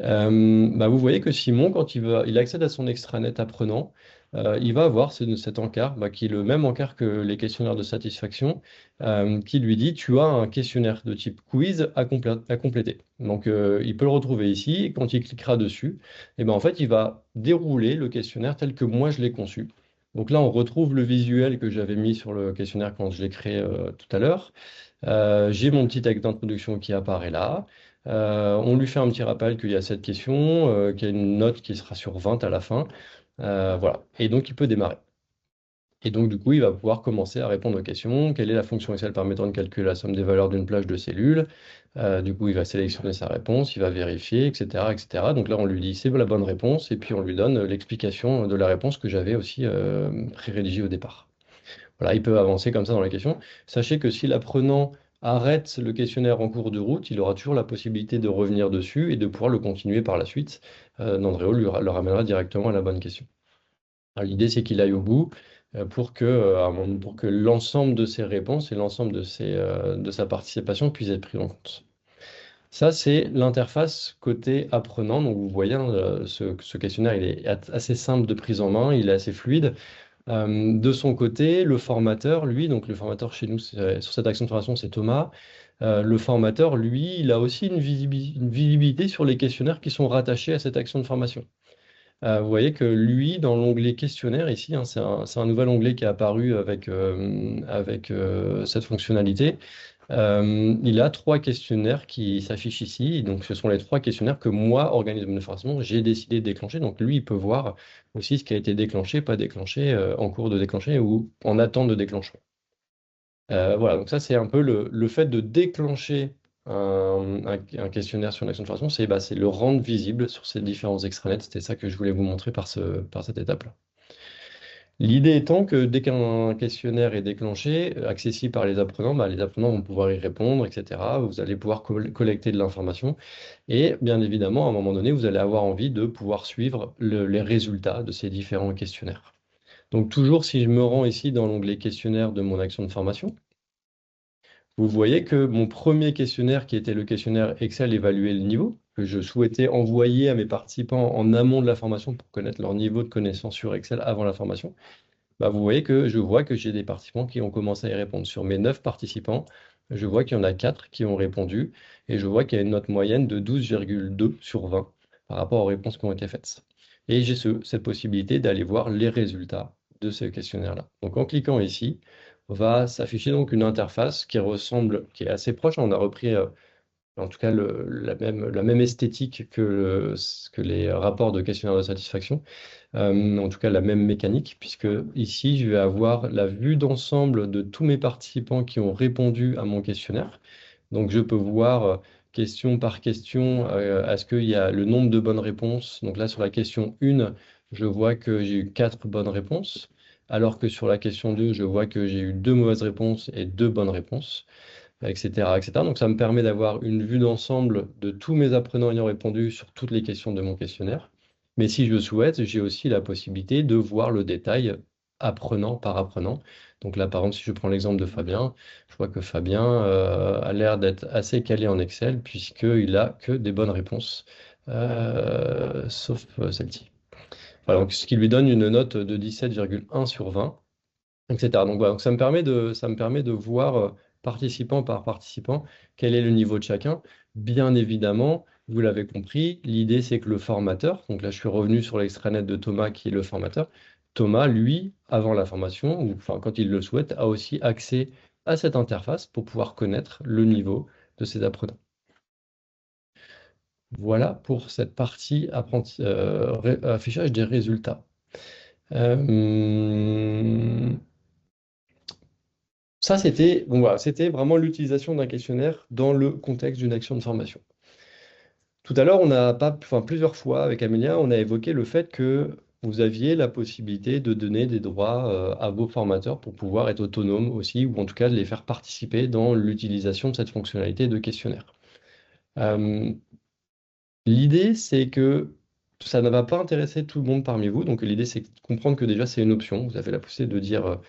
Bah, vous voyez que Simon, quand il accède à son extranet apprenant, il va avoir cet encart, bah, qui est le même encart que les questionnaires de satisfaction, qui lui dit, tu as un questionnaire de type quiz à compléter. Donc, il peut le retrouver ici, et quand il cliquera dessus, et ben, en fait, il va dérouler le questionnaire tel que moi je l'ai conçu. Donc là, on retrouve le visuel que j'avais mis sur le questionnaire quand je l'ai créé tout à l'heure. J'ai mon petit texte d'introduction qui apparaît là. On lui fait un petit rappel qu'il y a cette question, qu'il y a une note qui sera sur 20 à la fin. Voilà. Et donc, il peut démarrer. Et donc, du coup, il va pouvoir commencer à répondre aux questions. Quelle est la fonction Excel permettant de calculer la somme des valeurs d'une plage de cellules? Du coup, il va sélectionner sa réponse, il va vérifier, etc., etc. Donc là, on lui dit c'est la bonne réponse, et puis on lui donne l'explication de la réponse que j'avais aussi pré-rédigée au départ. Voilà, il peut avancer comme ça dans les questions. Sachez que si l'apprenant arrête le questionnaire en cours de route, il aura toujours la possibilité de revenir dessus et de pouvoir le continuer par la suite. Nandreo le ramènera directement à la bonne question. Alors, l'idée, c'est qu'il aille au bout pour que l'ensemble de ses réponses et l'ensemble de sa participation puisse être pris en compte. Ça, c'est l'interface côté apprenant. Donc, vous voyez, hein, ce questionnaire, il est assez simple de prise en main, il est assez fluide. De son côté, le formateur, lui, donc le formateur chez nous, sur cette action de formation, c'est Thomas. Le formateur, lui, il a aussi une visibilité sur les questionnaires qui sont rattachés à cette action de formation. Vous voyez que lui, dans l'onglet questionnaire ici, hein, c'est un nouvel onglet qui est apparu avec cette fonctionnalité. Il a trois questionnaires qui s'affichent ici. Donc, ce sont les trois questionnaires que moi, organisme de formation, j'ai décidé de déclencher. Donc, lui, il peut voir aussi ce qui a été déclenché, pas déclenché, en cours de déclencher ou en attente de déclenchement. Voilà, donc ça, c'est un peu le fait de déclencher un questionnaire sur une action de formation, c'est le rendre visible sur ces différents extranets. C'était ça que je voulais vous montrer par cette étape-là. L'idée étant que dès qu'un questionnaire est déclenché, accessible par les apprenants, bah, les apprenants vont pouvoir y répondre, etc. Vous allez pouvoir collecter de l'information. Et bien évidemment, à un moment donné, vous allez avoir envie de pouvoir suivre les résultats de ces différents questionnaires. Donc toujours, si je me rends ici dans l'onglet questionnaire de mon action de formation, vous voyez que mon premier questionnaire, qui était le questionnaire Excel évaluer le niveau, que je souhaitais envoyer à mes participants en amont de la formation pour connaître leur niveau de connaissance sur Excel avant la formation, bah, vous voyez que je vois que j'ai des participants qui ont commencé à y répondre. Sur mes 9 participants, je vois qu'il y en a 4 qui ont répondu et je vois qu'il y a une note moyenne de 12,2 sur 20 par rapport aux réponses qui ont été faites. Et j'ai cette possibilité d'aller voir les résultats de ce questionnaire-là. Donc en cliquant ici, va s'afficher donc une interface qui ressemble, qui est assez proche. On a repris en tout cas la même esthétique que les rapports de questionnaire de satisfaction, en tout cas la même mécanique, puisque ici je vais avoir la vue d'ensemble de tous mes participants qui ont répondu à mon questionnaire. Donc je peux voir question par question, est-ce qu'il y a le nombre de bonnes réponses. Donc là sur la question 1, je vois que j'ai eu 4 bonnes réponses, alors que sur la question 2, je vois que j'ai eu 2 mauvaises réponses et 2 bonnes réponses, etc., etc. Donc ça me permet d'avoir une vue d'ensemble de tous mes apprenants ayant répondu sur toutes les questions de mon questionnaire. Mais si je souhaite, j'ai aussi la possibilité de voir le détail apprenant par apprenant. Donc là, par exemple, si je prends l'exemple de Fabien, je vois que Fabien a l'air d'être assez calé en Excel puisqu'il a que des bonnes réponses, sauf celle-ci. Voilà, donc ce qui lui donne une note de 17,1 sur 20, etc. Donc voilà, donc ça me permet de voir participant par participant quel est le niveau de chacun. Bien évidemment, vous l'avez compris, l'idée c'est que le formateur, donc là je suis revenu sur l'extranet de Thomas qui est le formateur, Thomas, lui, avant la formation, ou enfin quand il le souhaite, a aussi accès à cette interface pour pouvoir connaître le niveau de ses apprenants. Voilà pour cette partie affichage des résultats. Euh, Ça, c'était bon, voilà, c'était vraiment l'utilisation d'un questionnaire dans le contexte d'une action de formation. Tout à l'heure, on a pas, enfin, plusieurs fois avec Amélia, on a évoqué le fait que vous aviez la possibilité de donner des droits à vos formateurs pour pouvoir être autonomes aussi, ou en tout cas de les faire participer dans l'utilisation de cette fonctionnalité de questionnaire. Euh, L'idée, c'est que ça ne va pas intéresser tout le monde parmi vous. Donc, l'idée, c'est de comprendre que déjà, c'est une option. Vous avez la possibilité de dire,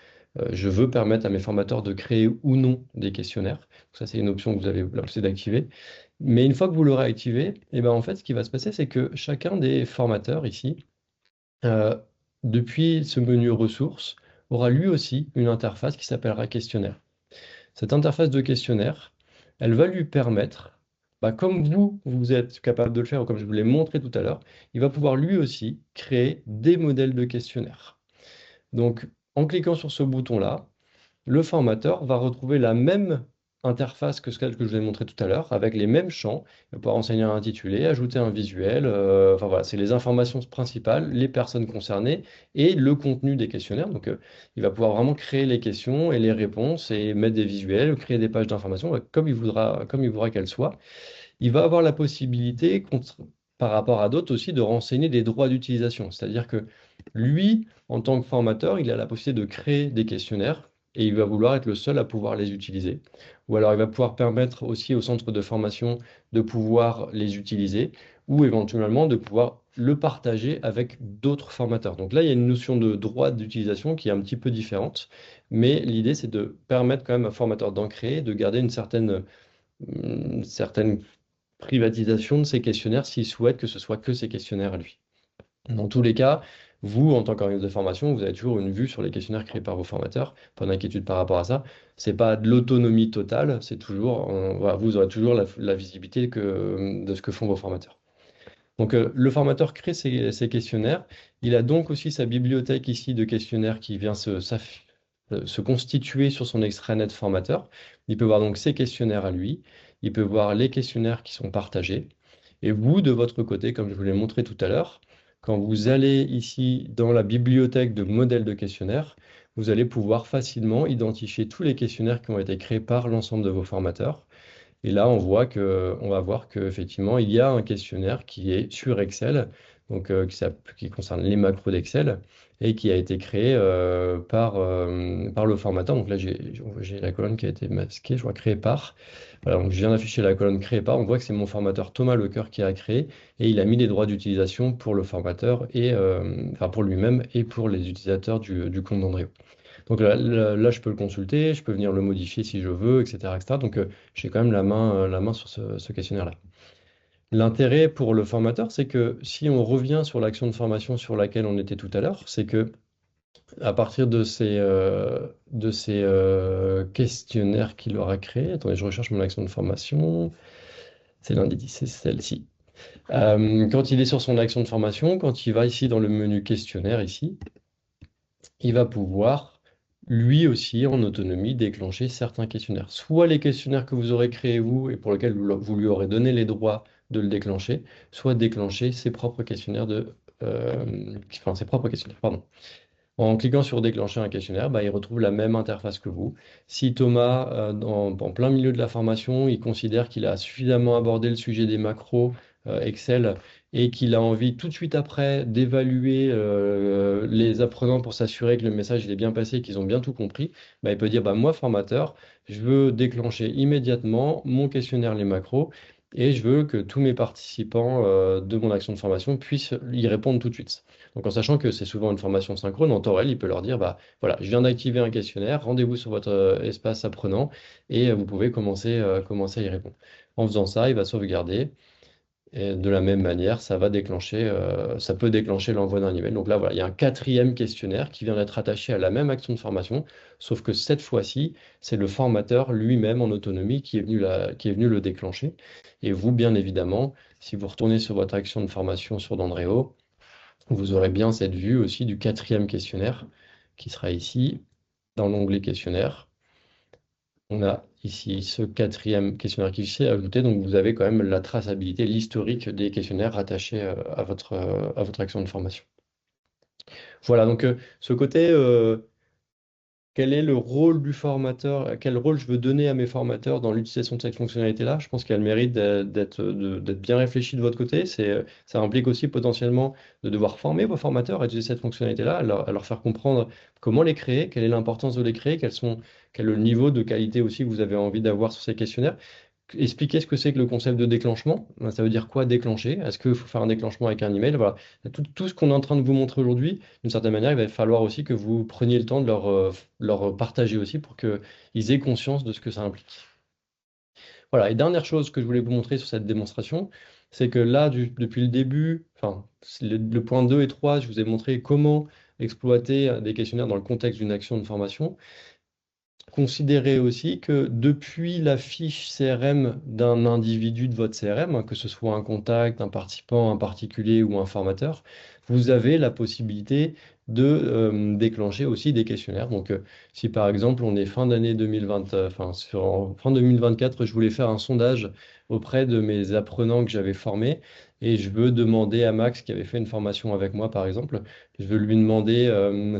je veux permettre à mes formateurs de créer ou non des questionnaires. Donc, ça, c'est une option que vous avez la possibilité d'activer. Mais une fois que vous l'aurez activé, et ben, en fait, ce qui va se passer, c'est que chacun des formateurs ici, euh, depuis ce menu ressources, aura lui aussi une interface qui s'appellera questionnaire. Cette interface de questionnaire, elle va lui permettre, bah, comme vous êtes capable de le faire, ou comme je vous l'ai montré tout à l'heure, il va pouvoir lui aussi créer des modèles de questionnaires. Donc, en cliquant sur ce bouton-là, le formateur va retrouver la même interface que celle que je vous ai montré tout à l'heure, avec les mêmes champs. Il va pouvoir enseigner un intitulé, ajouter un visuel. Enfin voilà, c'est les informations principales, les personnes concernées et le contenu des questionnaires. Donc, il va pouvoir vraiment créer les questions et les réponses et mettre des visuels, créer des pages d'information comme il voudra qu'elles soient. Il va avoir la possibilité, par rapport à d'autres aussi, de renseigner des droits d'utilisation. C'est-à-dire que lui, en tant que formateur, il a la possibilité de créer des questionnaires et il va vouloir être le seul à pouvoir les utiliser. Ou alors il va pouvoir permettre aussi au centre de formation de pouvoir les utiliser ou éventuellement de pouvoir le partager avec d'autres formateurs. Donc là, il y a une notion de droit d'utilisation qui est un petit peu différente, mais l'idée, c'est de permettre quand même à un formateur d'en créer, de garder une certaine privatisation de ces questionnaires s'il souhaite que ce soit que ces questionnaires à lui. Dans tous les cas, vous, en tant qu'organisme de formation, vous avez toujours une vue sur les questionnaires créés par vos formateurs. Pas d'inquiétude par rapport à ça. C'est pas de l'autonomie totale, c'est toujours, voilà, vous aurez toujours la visibilité de ce que font vos formateurs. Donc, le formateur crée ces questionnaires. Il a donc aussi sa bibliothèque ici de questionnaires qui vient se constituer sur son extranet formateur. Il peut voir donc ses questionnaires à lui. Il peut voir les questionnaires qui sont partagés. Et vous, de votre côté, comme je vous l'ai montré tout à l'heure, quand vous allez ici dans la bibliothèque de modèles de questionnaires, vous allez pouvoir facilement identifier tous les questionnaires qui ont été créés par l'ensemble de vos formateurs. Et là, on va voir qu'effectivement, il y a un questionnaire qui est sur Excel, donc qui concerne les macros d'Excel, et qui a été créé par le formateur. Donc là, j'ai la colonne qui a été masquée, je vois créé par. Voilà, donc je viens d'afficher la colonne créé par. On voit que c'est mon formateur Thomas Lecoeur qui a créé, et il a mis les droits d'utilisation pour le formateur, et enfin pour lui-même et pour les utilisateurs du compte d'Andréo. Donc là, je peux le consulter, je peux venir le modifier si je veux, etc., etc. Donc, j'ai quand même la main sur ce questionnaire-là. L'intérêt pour le formateur, c'est que si on revient sur l'action de formation sur laquelle on était tout à l'heure, c'est que à partir de ces questionnaires qu'il aura créés, attendez, je recherche mon action de formation, c'est lundi 10, c'est celle-ci. Quand il est sur son action de formation, quand il va ici dans le menu questionnaire, ici, il va pouvoir, lui aussi, en autonomie, déclencher certains questionnaires. Soit les questionnaires que vous aurez créés vous et pour lesquels vous lui aurez donné les droits de le déclencher, soit déclencher ses propres questionnaires enfin, ses propres questionnaires, pardon. En cliquant sur déclencher un questionnaire, bah, il retrouve la même interface que vous. Si Thomas, en plein milieu de la formation, il considère qu'il a suffisamment abordé le sujet des macros Excel et qu'il a envie tout de suite après d'évaluer les apprenants pour s'assurer que le message il est bien passé, qu'ils ont bien tout compris, bah, il peut dire bah, moi, formateur, je veux déclencher immédiatement mon questionnaire les macros et je veux que tous mes participants de mon action de formation puissent y répondre tout de suite. Donc en sachant que c'est souvent une formation synchrone, en temps réel, il peut leur dire, bah voilà, je viens d'activer un questionnaire, rendez-vous sur votre espace apprenant et vous pouvez commencer à y répondre. En faisant ça, il va sauvegarder Et de la même manière, ça peut déclencher l'envoi d'un email. Donc là, voilà, il y a un quatrième questionnaire qui vient d'être attaché à la même action de formation, sauf que cette fois-ci, c'est le formateur lui-même en autonomie qui est venu le déclencher. Et vous, bien évidemment, si vous retournez sur votre action de formation sur Dendréo, vous aurez bien cette vue aussi du quatrième questionnaire qui sera ici, dans l'onglet questionnaire. On a ici ce quatrième questionnaire qui s'est ajouté, donc vous avez quand même la traçabilité, l'historique des questionnaires rattachés à votre action de formation. Voilà, donc ce côté, quel est le rôle du formateur, quel rôle je veux donner à mes formateurs dans l'utilisation de cette fonctionnalité-là, je pense qu'elle mérite d'être bien réfléchie de votre côté. Ça implique aussi potentiellement de devoir former vos formateurs à utiliser cette fonctionnalité-là, à leur faire comprendre comment les créer, quelle est l'importance de les créer, quel est le niveau de qualité aussi que vous avez envie d'avoir sur ces questionnaires. Expliquer ce que c'est que le concept de déclenchement. Ça veut dire quoi déclencher? Est-ce qu'il faut faire un déclenchement avec un email? Voilà. Tout ce qu'on est en train de vous montrer aujourd'hui, d'une certaine manière, il va falloir aussi que vous preniez le temps de leur partager aussi pour qu'ils aient conscience de ce que ça implique. Voilà. Et dernière chose que je voulais vous montrer sur cette démonstration, c'est que là, depuis le début, enfin, le point 2 et 3, je vous ai montré comment exploiter des questionnaires dans le contexte d'une action de formation. Considérez aussi que depuis la fiche CRM d'un individu de votre CRM, hein, que ce soit un contact, un participant, un particulier ou un formateur, vous avez la possibilité de déclencher aussi des questionnaires. Donc, si par exemple on est fin d'année 2020, fin 2024, je voulais faire un sondage auprès de mes apprenants que j'avais formés et je veux demander à Max, qui avait fait une formation avec moi par exemple, je veux lui demander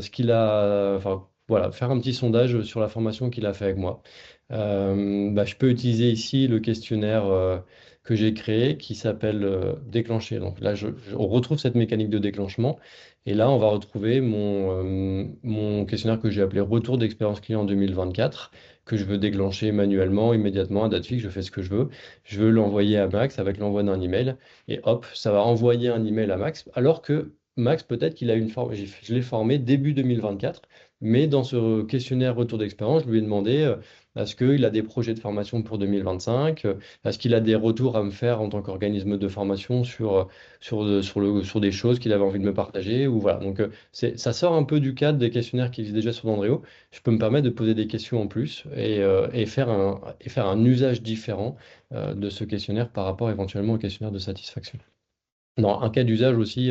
ce qu'il a, enfin, voilà, faire un petit sondage sur la formation qu'il a fait avec moi. Je peux utiliser ici le questionnaire que j'ai créé qui s'appelle déclencher. Donc là, on retrouve cette mécanique de déclenchement. Et là, on va retrouver mon questionnaire que j'ai appelé retour d'expérience client 2024, que je veux déclencher manuellement, immédiatement, à date fixe, je fais ce que je veux. Je veux l'envoyer à Max avec l'envoi d'un email. Et hop, ça va envoyer un email à Max, alors que Max, peut-être qu'il a une forme, je l'ai formé début 2024. Mais dans ce questionnaire retour d'expérience, je lui ai demandé est-ce qu'il a des projets de formation pour 2025, est-ce qu'il a des retours à me faire en tant qu'organisme de formation sur des choses qu'il avait envie de me partager, ou voilà. Donc ça sort un peu du cadre des questionnaires qui existent déjà sur Dendréo. Je peux me permettre de poser des questions en plus et faire un usage différent de ce questionnaire par rapport éventuellement au questionnaire de satisfaction. Non, un cas d'usage aussi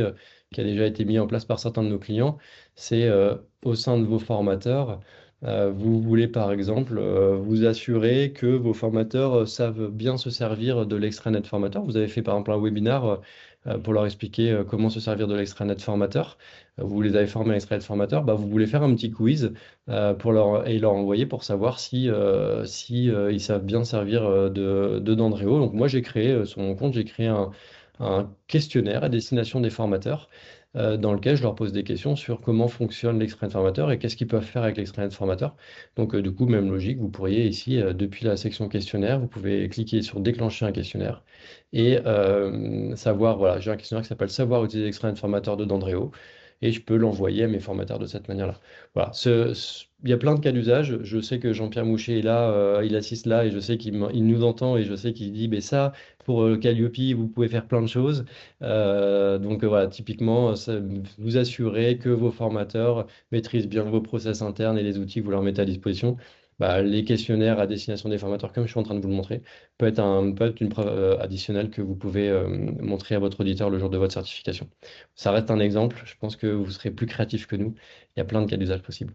qui a déjà été mis en place par certains de nos clients, c'est au sein de vos formateurs, vous voulez par exemple vous assurer que vos formateurs savent bien se servir de l'extranet formateur. Vous avez fait par exemple un webinar pour leur expliquer comment se servir de l'extranet formateur. Vous les avez formés à l'extranet formateur, vous voulez faire un petit quiz et leur envoyer pour savoir si ils savent bien servir de Dendréo. Donc moi j'ai créé sur mon compte, j'ai créé un questionnaire à destination des formateurs dans lequel je leur pose des questions sur comment fonctionne l'extranet formateur et qu'est-ce qu'ils peuvent faire avec l'extranet formateur. Donc du coup, même logique, vous pourriez ici, depuis la section questionnaire, vous pouvez cliquer sur déclencher un questionnaire et savoir, voilà, j'ai un questionnaire qui s'appelle savoir utiliser l'extranet formateur de Dendréo et je peux l'envoyer à mes formateurs de cette manière-là. Voilà, il y a plein de cas d'usage. Je sais que Jean-Pierre Moucher est là, il assiste là et je sais il nous entend et je sais qu'il dit, mais ça, pour Calliope, vous pouvez faire plein de choses. Voilà, typiquement, vous assurez que vos formateurs maîtrisent bien vos process internes et les outils que vous leur mettez à disposition. Les questionnaires à destination des formateurs, comme je suis en train de vous le montrer, peut être une preuve additionnelle que vous pouvez montrer à votre auditeur le jour de votre certification. Ça reste un exemple, je pense que vous serez plus créatif que nous. Il y a plein de cas d'usage possibles.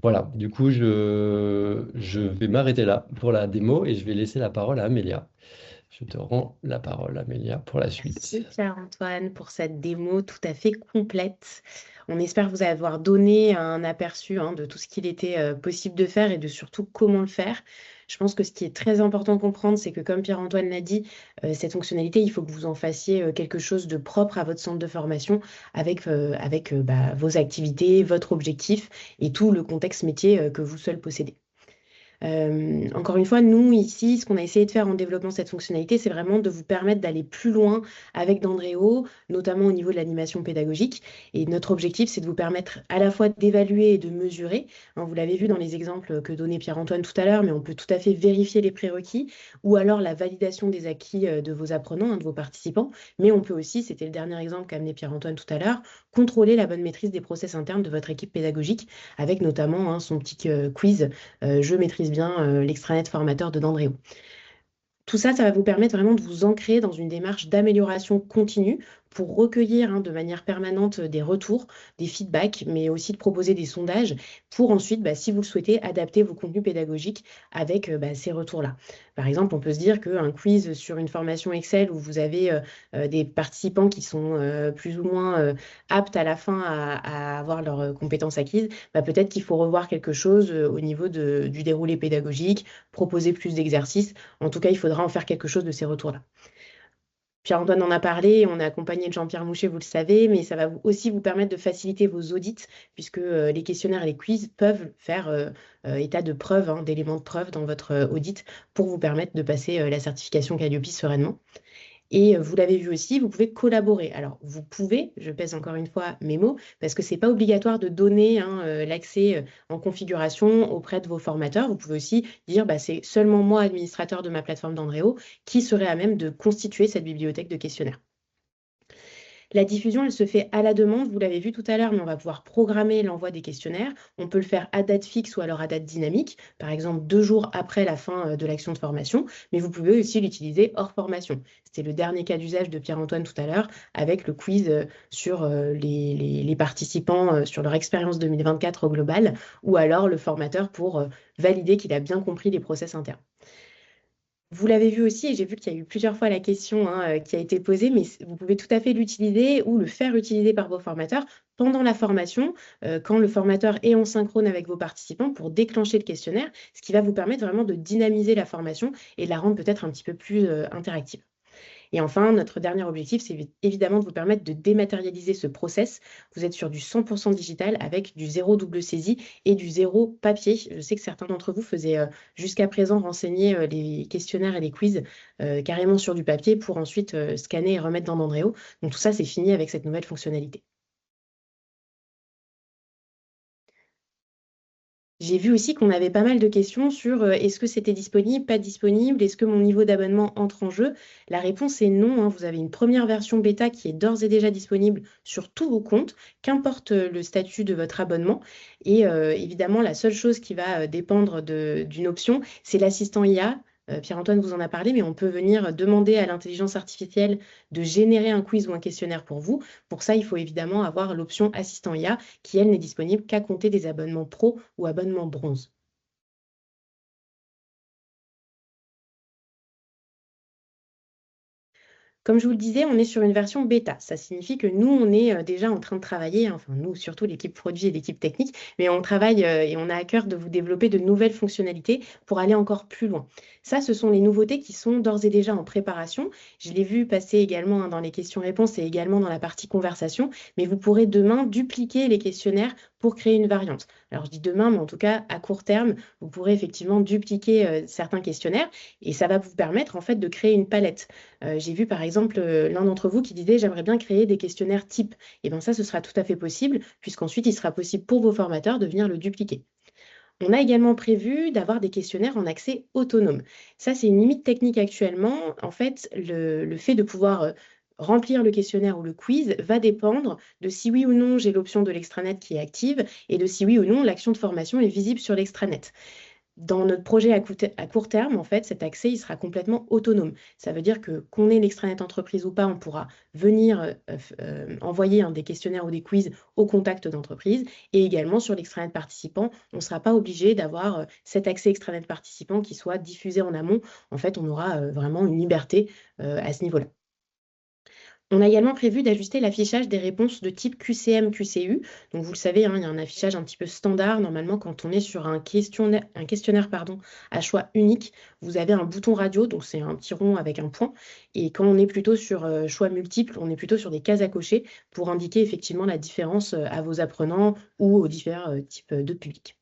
Voilà, du coup, je vais m'arrêter là pour la démo et je vais laisser la parole à Amélia. Je te rends la parole, Amélia, pour la suite. Merci Pierre-Antoine pour cette démo tout à fait complète. On espère vous avoir donné un aperçu de tout ce qu'il était possible de faire et de surtout comment le faire. Je pense que ce qui est très important de comprendre, c'est que comme Pierre-Antoine l'a dit, cette fonctionnalité, il faut que vous en fassiez quelque chose de propre à votre centre de formation avec vos activités, votre objectif et tout le contexte métier que vous seul possédez. Encore une fois, nous, ici, ce qu'on a essayé de faire en développant cette fonctionnalité, c'est vraiment de vous permettre d'aller plus loin avec Dendréo, notamment au niveau de l'animation pédagogique. Et notre objectif, c'est de vous permettre à la fois d'évaluer et de mesurer. Hein, vous l'avez vu dans les exemples que donnait Pierre-Antoine tout à l'heure, mais on peut tout à fait vérifier les prérequis ou alors la validation des acquis de vos apprenants, hein, de vos participants. Mais on peut aussi, c'était le dernier exemple qu'a amené Pierre-Antoine tout à l'heure, contrôler la bonne maîtrise des process internes de votre équipe pédagogique avec notamment son petit quiz je maîtrise bien l'extranet formateur de Dendréo. Tout ça, ça va vous permettre vraiment de vous ancrer dans une démarche d'amélioration continue pour recueillir de manière permanente des retours, des feedbacks, mais aussi de proposer des sondages pour ensuite, si vous le souhaitez, adapter vos contenus pédagogiques avec ces retours-là. Par exemple, on peut se dire qu'un quiz sur une formation Excel où vous avez des participants qui sont plus ou moins aptes à la fin à avoir leurs compétences acquises, peut-être qu'il faut revoir quelque chose au niveau du déroulé pédagogique, proposer plus d'exercices. En tout cas, il faudra en faire quelque chose de ces retours-là. Pierre-Antoine en a parlé, on a accompagné de Jean-Pierre Mouchet, vous le savez, mais ça va aussi vous permettre de faciliter vos audits, puisque les questionnaires et les quiz peuvent faire état de preuve, d'éléments de preuve dans votre audit pour vous permettre de passer la certification Calliope sereinement. Et vous l'avez vu aussi, vous pouvez collaborer. Alors, vous pouvez, je pèse encore une fois mes mots, parce que ce n'est pas obligatoire de donner l'accès en configuration auprès de vos formateurs. Vous pouvez aussi dire, c'est seulement moi, administrateur de ma plateforme Dendréo, qui serait à même de constituer cette bibliothèque de questionnaires. La diffusion, elle se fait à la demande, vous l'avez vu tout à l'heure, mais on va pouvoir programmer l'envoi des questionnaires. On peut le faire à date fixe ou alors à date dynamique, par exemple 2 jours après la fin de l'action de formation, mais vous pouvez aussi l'utiliser hors formation. C'était le dernier cas d'usage de Pierre-Antoine tout à l'heure, avec le quiz sur les participants sur leur expérience 2024 au global, ou alors le formateur pour valider qu'il a bien compris les process internes. Vous l'avez vu aussi, et j'ai vu qu'il y a eu plusieurs fois la question qui a été posée, mais vous pouvez tout à fait l'utiliser ou le faire utiliser par vos formateurs pendant la formation, quand le formateur est en synchrone avec vos participants pour déclencher le questionnaire, ce qui va vous permettre vraiment de dynamiser la formation et de la rendre peut-être un petit peu plus interactive. Et enfin, notre dernier objectif, c'est évidemment de vous permettre de dématérialiser ce process. Vous êtes sur du 100% digital avec du zéro double saisie et du zéro papier. Je sais que certains d'entre vous faisaient jusqu'à présent renseigner les questionnaires et les quiz carrément sur du papier pour ensuite scanner et remettre dans Dendréo. Donc tout ça, c'est fini avec cette nouvelle fonctionnalité. J'ai vu aussi qu'on avait pas mal de questions sur est-ce que c'était disponible, pas disponible, est-ce que mon niveau d'abonnement entre en jeu? La réponse est non. Vous avez une première version bêta qui est d'ores et déjà disponible sur tous vos comptes, qu'importe le statut de votre abonnement. Et évidemment, la seule chose qui va dépendre d'une option, c'est l'assistant IA. Pierre-Antoine vous en a parlé, mais on peut venir demander à l'intelligence artificielle de générer un quiz ou un questionnaire pour vous. Pour ça, il faut évidemment avoir l'option assistant IA qui, elle, n'est disponible qu'à compter des abonnements pro ou abonnements bronze. Comme je vous le disais, on est sur une version bêta. Ça signifie que nous, on est déjà en train de travailler, enfin nous, surtout l'équipe produit et l'équipe technique, mais on travaille et on a à cœur de vous développer de nouvelles fonctionnalités pour aller encore plus loin. Ça, ce sont les nouveautés qui sont d'ores et déjà en préparation. Je l'ai vu passer également dans les questions-réponses et également dans la partie conversation, mais vous pourrez demain dupliquer les questionnaires pour créer une variante. Alors je dis demain, mais en tout cas, à court terme, vous pourrez effectivement dupliquer certains questionnaires et ça va vous permettre en fait de créer une palette. J'ai vu par exemple l'un d'entre vous qui disait j'aimerais bien créer des questionnaires types. Et bien ça, ce sera tout à fait possible, puisqu'ensuite il sera possible pour vos formateurs de venir le dupliquer. On a également prévu d'avoir des questionnaires en accès autonome. Ça, c'est une limite technique actuellement. En fait, le fait de pouvoir remplir le questionnaire ou le quiz va dépendre de si oui ou non j'ai l'option de l'extranet qui est active et de si oui ou non l'action de formation est visible sur l'extranet. Dans notre projet à court terme, en fait, cet accès, il sera complètement autonome. Ça veut dire que qu'on ait l'extranet entreprise ou pas, on pourra venir envoyer des questionnaires ou des quiz au contact d'entreprise. Et également sur l'extranet participant, on ne sera pas obligé d'avoir cet accès extranet participant qui soit diffusé en amont. En fait, on aura vraiment une liberté à ce niveau-là. On a également prévu d'ajuster l'affichage des réponses de type QCM-QCU. Donc vous le savez, il y a un affichage un petit peu standard. Normalement, quand on est sur un questionnaire à choix unique, vous avez un bouton radio, donc c'est un petit rond avec un point. Et quand on est plutôt sur choix multiple, on est plutôt sur des cases à cocher pour indiquer effectivement la différence à vos apprenants ou aux différents types de publics.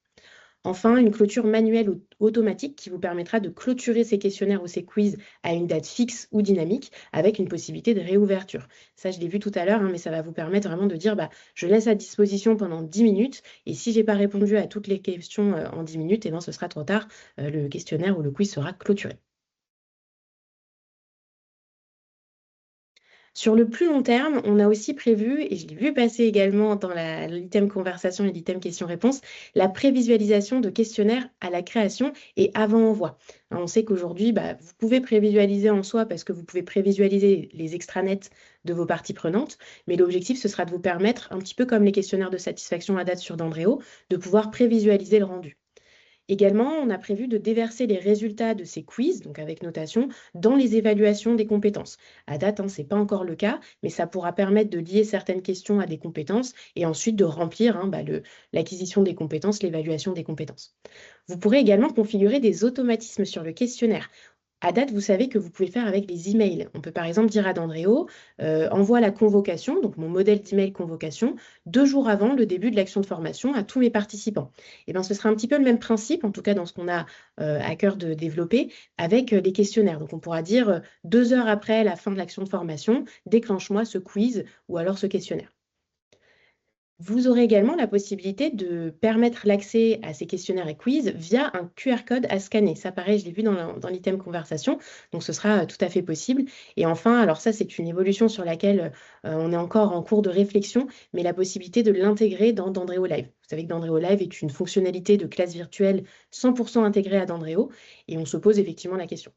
Enfin, une clôture manuelle ou automatique qui vous permettra de clôturer ces questionnaires ou ces quiz à une date fixe ou dynamique avec une possibilité de réouverture. Ça, je l'ai vu tout à l'heure, hein, mais ça va vous permettre vraiment de dire, je laisse à disposition pendant 10 minutes et si je n'ai pas répondu à toutes les questions en 10 minutes, ce sera trop tard, le questionnaire ou le quiz sera clôturé. Sur le plus long terme, on a aussi prévu, et je l'ai vu passer également dans l'item conversation et l'item question-réponse, la prévisualisation de questionnaires à la création et avant envoi. On sait qu'aujourd'hui, vous pouvez prévisualiser en soi parce que vous pouvez prévisualiser les extranets de vos parties prenantes, mais l'objectif, ce sera de vous permettre, un petit peu comme les questionnaires de satisfaction à date sur Dendréo, de pouvoir prévisualiser le rendu. Également, on a prévu de déverser les résultats de ces quiz, donc avec notation, dans les évaluations des compétences. À date, ce n'est pas encore le cas, mais ça pourra permettre de lier certaines questions à des compétences et ensuite de remplir l'acquisition des compétences, l'évaluation des compétences. Vous pourrez également configurer des automatismes sur le questionnaire. À date, vous savez que vous pouvez faire avec les emails. On peut par exemple dire à Dendréo, envoie la convocation, donc mon modèle d'email convocation, 2 jours avant le début de l'action de formation à tous mes participants. Ce sera un petit peu le même principe, en tout cas dans ce qu'on a à cœur de développer, avec les questionnaires. Donc on pourra dire 2 heures après la fin de l'action de formation, déclenche-moi ce quiz ou alors ce questionnaire. Vous aurez également la possibilité de permettre l'accès à ces questionnaires et quiz via un QR code à scanner. Ça, pareil, je l'ai vu dans l'item conversation, donc ce sera tout à fait possible. Et enfin, alors ça, c'est une évolution sur laquelle on est encore en cours de réflexion, mais la possibilité de l'intégrer dans Dendréo Live. Vous savez que Dendréo Live est une fonctionnalité de classe virtuelle 100% intégrée à Dendréo, et on se pose effectivement la question.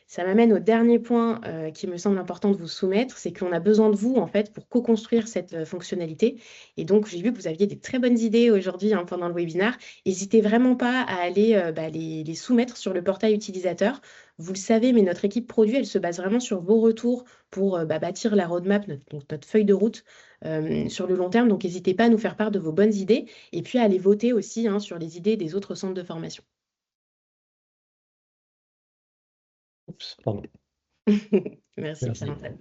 Ça m'amène au dernier point qui me semble important de vous soumettre, c'est qu'on a besoin de vous en fait pour co-construire cette fonctionnalité. Et donc, j'ai vu que vous aviez des très bonnes idées aujourd'hui pendant le webinaire. N'hésitez vraiment pas à aller les soumettre sur le portail utilisateur. Vous le savez, mais notre équipe produit, elle se base vraiment sur vos retours pour bâtir la roadmap, notre feuille de route sur le long terme. Donc, n'hésitez pas à nous faire part de vos bonnes idées et puis à aller voter aussi sur les idées des autres centres de formation. Oups, pardon. Merci, Merci. Chantal.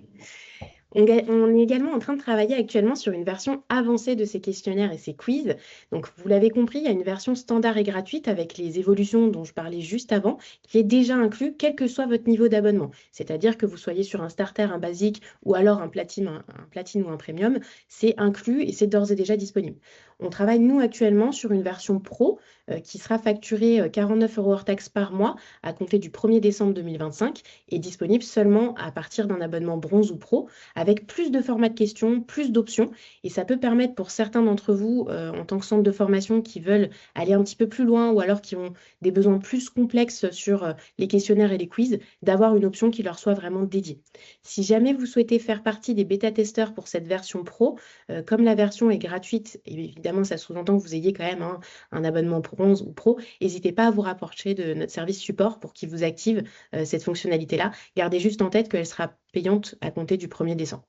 On est également en train de travailler actuellement sur une version avancée de ces questionnaires et ces quiz. Donc, vous l'avez compris, il y a une version standard et gratuite avec les évolutions dont je parlais juste avant, qui est déjà inclus, quel que soit votre niveau d'abonnement. C'est-à-dire que vous soyez sur un starter, un basique ou alors un platine ou un premium, c'est inclus et c'est d'ores et déjà disponible. On travaille, nous, actuellement sur une version pro qui sera facturée 49 € hors taxe par mois à compter du 1er décembre 2025 et disponible seulement à partir d'un abonnement bronze ou pro avec plus de formats de questions, plus d'options. Et ça peut permettre pour certains d'entre vous, en tant que centre de formation, qui veulent aller un petit peu plus loin ou alors qui ont des besoins plus complexes sur les questionnaires et les quiz, d'avoir une option qui leur soit vraiment dédiée. Si jamais vous souhaitez faire partie des bêta-testeurs pour cette version pro, comme la version est gratuite, et évidemment ça sous-entend que vous ayez quand même un abonnement bronze ou pro, n'hésitez pas à vous rapprocher de notre service support pour qu'il vous active cette fonctionnalité-là. Gardez juste en tête qu'elle sera payante à compter du 1er décembre.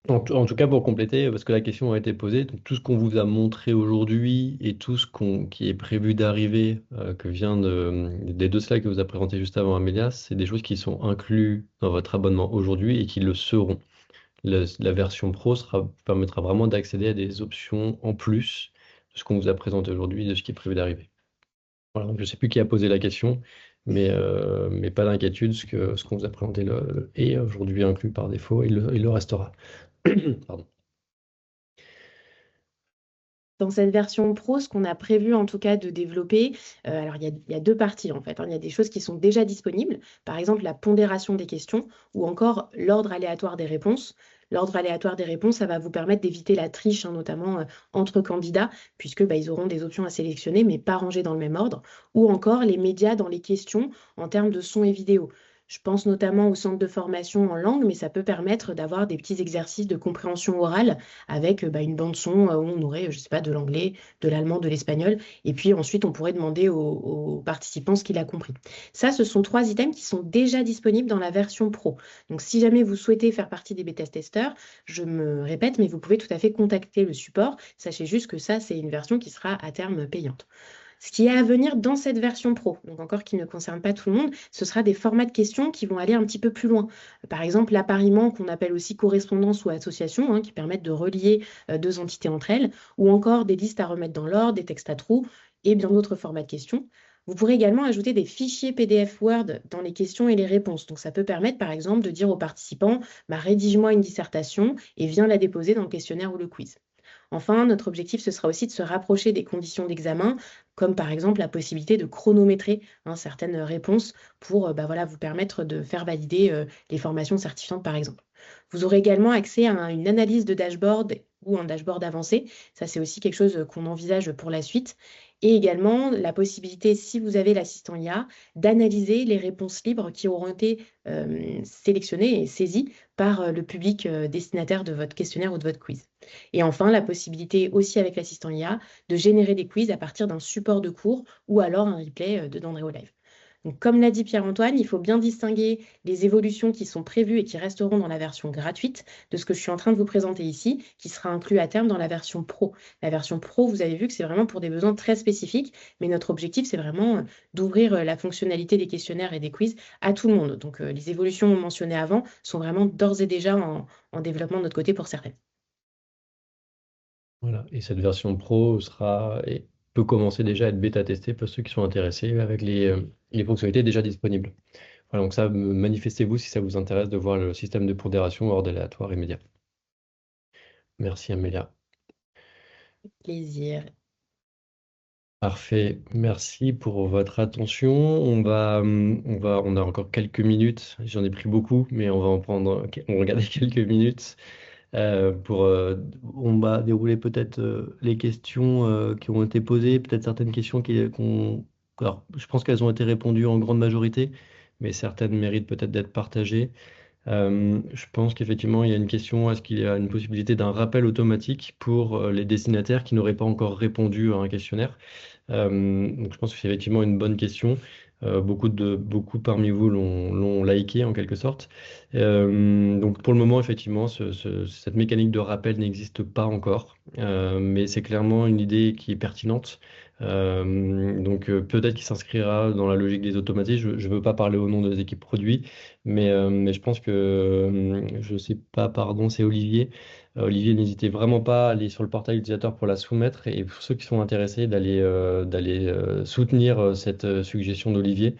En tout cas, pour compléter, parce que la question a été posée, donc tout ce qu'on vous a montré aujourd'hui et tout ce qui est prévu d'arriver, que vient des 2 slides que vous a présenté juste avant Amélia, c'est des choses qui sont incluses dans votre abonnement aujourd'hui et qui le seront. La version Pro permettra vraiment d'accéder à des options en plus de ce qu'on vous a présenté aujourd'hui, de ce qui est prévu d'arriver. Voilà, donc je ne sais plus qui a posé la question, mais pas d'inquiétude, ce qu'on vous a présenté est aujourd'hui inclus par défaut et il le restera. Pardon. Dans cette version pro, ce qu'on a prévu en tout cas de développer, alors il y a 2 parties en fait. Il y a des choses qui sont déjà disponibles, par exemple la pondération des questions ou encore l'ordre aléatoire des réponses. L'ordre aléatoire des réponses, ça va vous permettre d'éviter la triche, notamment entre candidats, puisque ils auront des options à sélectionner, mais pas rangées dans le même ordre. Ou encore les médias dans les questions en termes de son et vidéo. Je pense notamment au centre de formation en langue, mais ça peut permettre d'avoir des petits exercices de compréhension orale avec une bande son où on aurait, je sais pas, de l'anglais, de l'allemand, de l'espagnol. Et puis ensuite, on pourrait demander aux participants ce qu'il a compris. Ça, ce sont 3 items qui sont déjà disponibles dans la version pro. Donc, si jamais vous souhaitez faire partie des bêta-testeurs, je me répète, mais vous pouvez tout à fait contacter le support. Sachez juste que ça, c'est une version qui sera à terme payante. Ce qui est à venir dans cette version pro, donc encore qui ne concerne pas tout le monde, ce sera des formats de questions qui vont aller un petit peu plus loin. Par exemple, l'appariement qu'on appelle aussi correspondance ou association, hein, qui permettent de relier deux entités entre elles, ou encore des listes à remettre dans l'ordre, des textes à trous et bien d'autres formats de questions. Vous pourrez également ajouter des fichiers PDF Word dans les questions et les réponses. Donc ça peut permettre par exemple de dire aux participants, bah, rédige-moi une dissertation et viens la déposer dans le questionnaire ou le quiz. Enfin, notre objectif, ce sera aussi de se rapprocher des conditions d'examen, comme par exemple la possibilité de chronométrer, hein, certaines réponses pour bah, voilà, vous permettre de faire valider les formations certifiantes, par exemple. Vous aurez également accès à une analyse de dashboard ou un dashboard avancé. Ça, c'est aussi quelque chose qu'on envisage pour la suite. Et également la possibilité, si vous avez l'assistant IA, d'analyser les réponses libres qui auront été sélectionnées et saisies par le public destinataire de votre questionnaire ou de votre quiz. Et enfin, la possibilité aussi avec l'assistant IA de générer des quiz à partir d'un support de cours ou alors un replay de Dandréo Live. Donc, comme l'a dit Pierre-Antoine, il faut bien distinguer les évolutions qui sont prévues et qui resteront dans la version gratuite de ce que je suis en train de vous présenter ici, qui sera inclus à terme dans la version pro. La version pro, vous avez vu que c'est vraiment pour des besoins très spécifiques, mais notre objectif, c'est vraiment d'ouvrir la fonctionnalité des questionnaires et des quiz à tout le monde. Donc, les évolutions mentionnées avant sont vraiment d'ores et déjà en développement de notre côté pour certaines. Voilà. Et cette version pro peut commencer déjà à être bêta-testée pour ceux qui sont intéressés avec les fonctionnalités déjà disponibles. Voilà, donc ça, manifestez-vous si ça vous intéresse de voir le système de pondération ordre aléatoire immédiat. Merci Amélia. Plaisir. Parfait, merci pour votre attention. On a encore quelques minutes. J'en ai pris beaucoup, mais on va regarder quelques minutes. On va dérouler peut-être les questions qui ont été posées, peut-être certaines questions alors, je pense qu'elles ont été répondues en grande majorité, mais certaines méritent peut-être d'être partagées. Je pense qu'effectivement, il y a une question, est-ce qu'il y a une possibilité d'un rappel automatique pour les destinataires qui n'auraient pas encore répondu à un questionnaire? Donc je pense que c'est effectivement une bonne question. Beaucoup parmi vous l'ont liké en quelque sorte. Donc pour le moment, effectivement, cette mécanique de rappel n'existe pas encore, mais c'est clairement une idée qui est pertinente. Peut-être qu'il s'inscrira dans la logique des automatismes. Je ne veux pas parler au nom des équipes produits, mais je pense que, je sais pas, pardon, c'est Olivier. Olivier, n'hésitez vraiment pas à aller sur le portail utilisateur pour la soumettre et pour ceux qui sont intéressés d'aller soutenir cette suggestion d'Olivier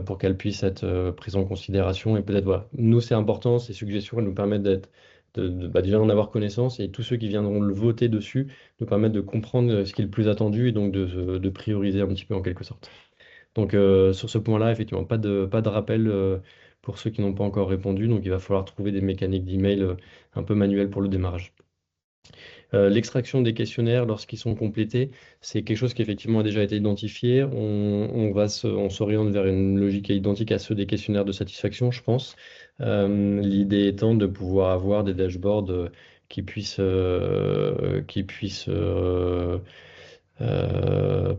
pour qu'elle puisse être prise en considération. Et peut-être, voilà, nous, c'est important, ces suggestions, elles nous permettent déjà d'en avoir connaissance et tous ceux qui viendront le voter dessus nous permettent de comprendre ce qui est le plus attendu et donc de prioriser un petit peu en quelque sorte. Donc sur ce point-là, effectivement, pas de rappel pour ceux qui n'ont pas encore répondu. Donc il va falloir trouver des mécaniques d'email un peu manuelles pour le démarrage. L'extraction des questionnaires lorsqu'ils sont complétés, c'est quelque chose qui effectivement a déjà été identifié. On s'oriente vers une logique identique à ceux des questionnaires de satisfaction, je pense. L'idée étant de pouvoir avoir des dashboards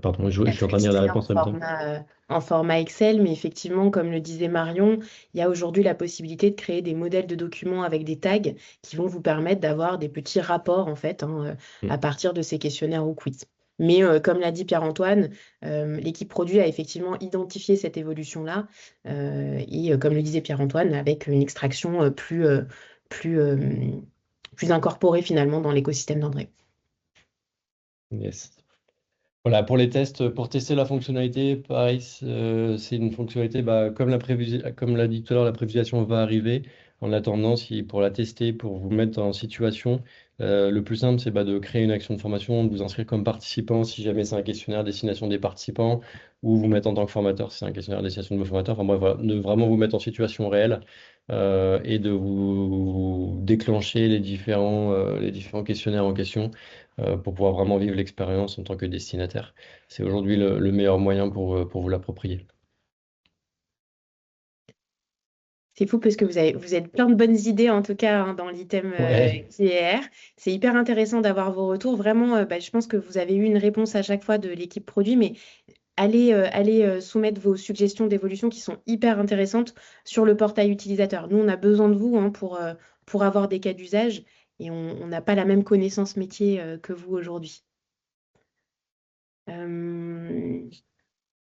pardon, je suis en Être train de lire la extrait réponse en même temps. en format Excel, mais effectivement, comme le disait Marion, il y a aujourd'hui la possibilité de créer des modèles de documents avec des tags qui vont vous permettre d'avoir des petits rapports, en fait, hein, à partir de ces questionnaires ou quiz. Mais comme l'a dit Pierre-Antoine, l'équipe produit a effectivement identifié cette évolution-là, et comme le disait Pierre-Antoine, avec une extraction plus, euh, plus incorporée finalement dans l'écosystème d'André. Yes. Voilà, pour les tests, pour tester la fonctionnalité, pareil, c'est une fonctionnalité, bah, comme l'a dit tout à l'heure, la prévisualisation va arriver. En attendant, pour la tester, pour vous mettre en situation, le plus simple, c'est de créer une action de formation, de vous inscrire comme participant si jamais c'est un questionnaire à destination des participants, ou vous mettre en tant que formateur si c'est un questionnaire à destination de vos formateurs. Enfin bref, voilà, de vraiment vous mettre en situation réelle et de vous déclencher les différents questionnaires en question pour pouvoir vraiment vivre l'expérience en tant que destinataire. C'est aujourd'hui le meilleur moyen pour vous l'approprier. C'est fou parce que vous êtes plein de bonnes idées en tout cas, hein, dans l'item Ouais, IR. C'est hyper intéressant d'avoir vos retours. Vraiment, bah, je pense que vous avez eu une réponse à chaque fois de l'équipe produit, mais allez soumettre vos suggestions d'évolution qui sont hyper intéressantes sur le portail utilisateur. Nous, on a besoin de vous, hein, pour avoir des cas d'usage et on n'a pas la même connaissance métier que vous aujourd'hui.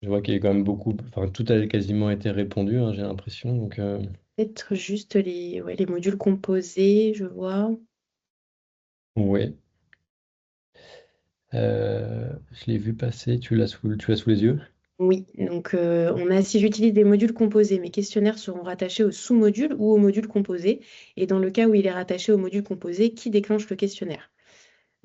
Je vois qu'il y a quand même beaucoup, enfin tout a quasiment été répondu, hein, j'ai l'impression. Donc Peut-être juste ouais, les modules composés, je vois. ouais. Je l'ai vu passer, tu l'as sous les yeux? Oui, donc on a, si j'utilise des modules composés, mes questionnaires seront rattachés au sous-module ou au module composé. Et dans le cas où il est rattaché au module composé, qui déclenche le questionnaire?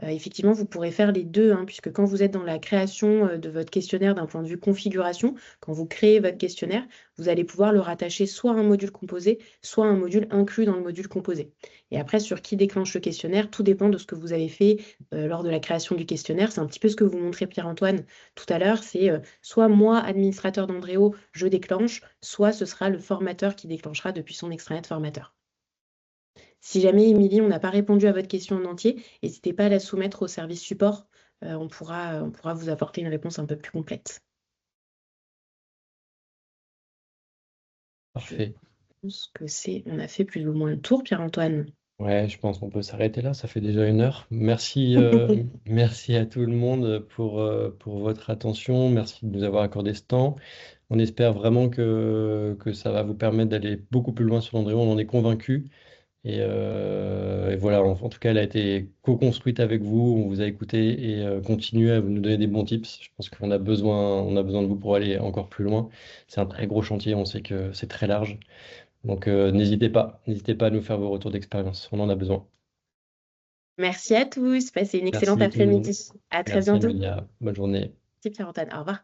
Effectivement, vous pourrez faire les deux, hein, puisque quand vous êtes dans la création de votre questionnaire d'un point de vue configuration, quand vous créez votre questionnaire, vous allez pouvoir le rattacher soit à un module composé, soit à un module inclus dans le module composé. Et après, sur qui déclenche le questionnaire, tout dépend de ce que vous avez fait lors de la création du questionnaire. C'est un petit peu ce que vous montrez Pierre-Antoine tout à l'heure. C'est soit moi, administrateur d'Andréo, je déclenche, soit ce sera le formateur qui déclenchera depuis son extranet formateur. Si jamais, Émilie, on n'a pas répondu à votre question en entier, n'hésitez pas à la soumettre au service support. On pourra vous apporter une réponse un peu plus complète. Je Parfait. pense que on a fait plus ou moins le tour, Pierre-Antoine. Ouais, je pense qu'on peut s'arrêter là, ça fait déjà 1 heure. Merci, merci à tout le monde pour votre attention, merci de nous avoir accordé ce temps. On espère vraiment que ça va vous permettre d'aller beaucoup plus loin sur l'Android, on en est convaincu. Et voilà, en tout cas, elle a été co-construite avec vous, on vous a écouté et continuez à nous donner des bons tips. Je pense on a besoin de vous pour aller encore plus loin. C'est un très gros chantier, on sait que c'est très large. Donc n'hésitez pas à nous faire vos retours d'expérience, on en a besoin. Merci à tous. Passez une excellente Merci tout le monde. après-midi. À très Merci bientôt. Amélia. Bonne journée. C'est Pierre-Antoine. Au revoir.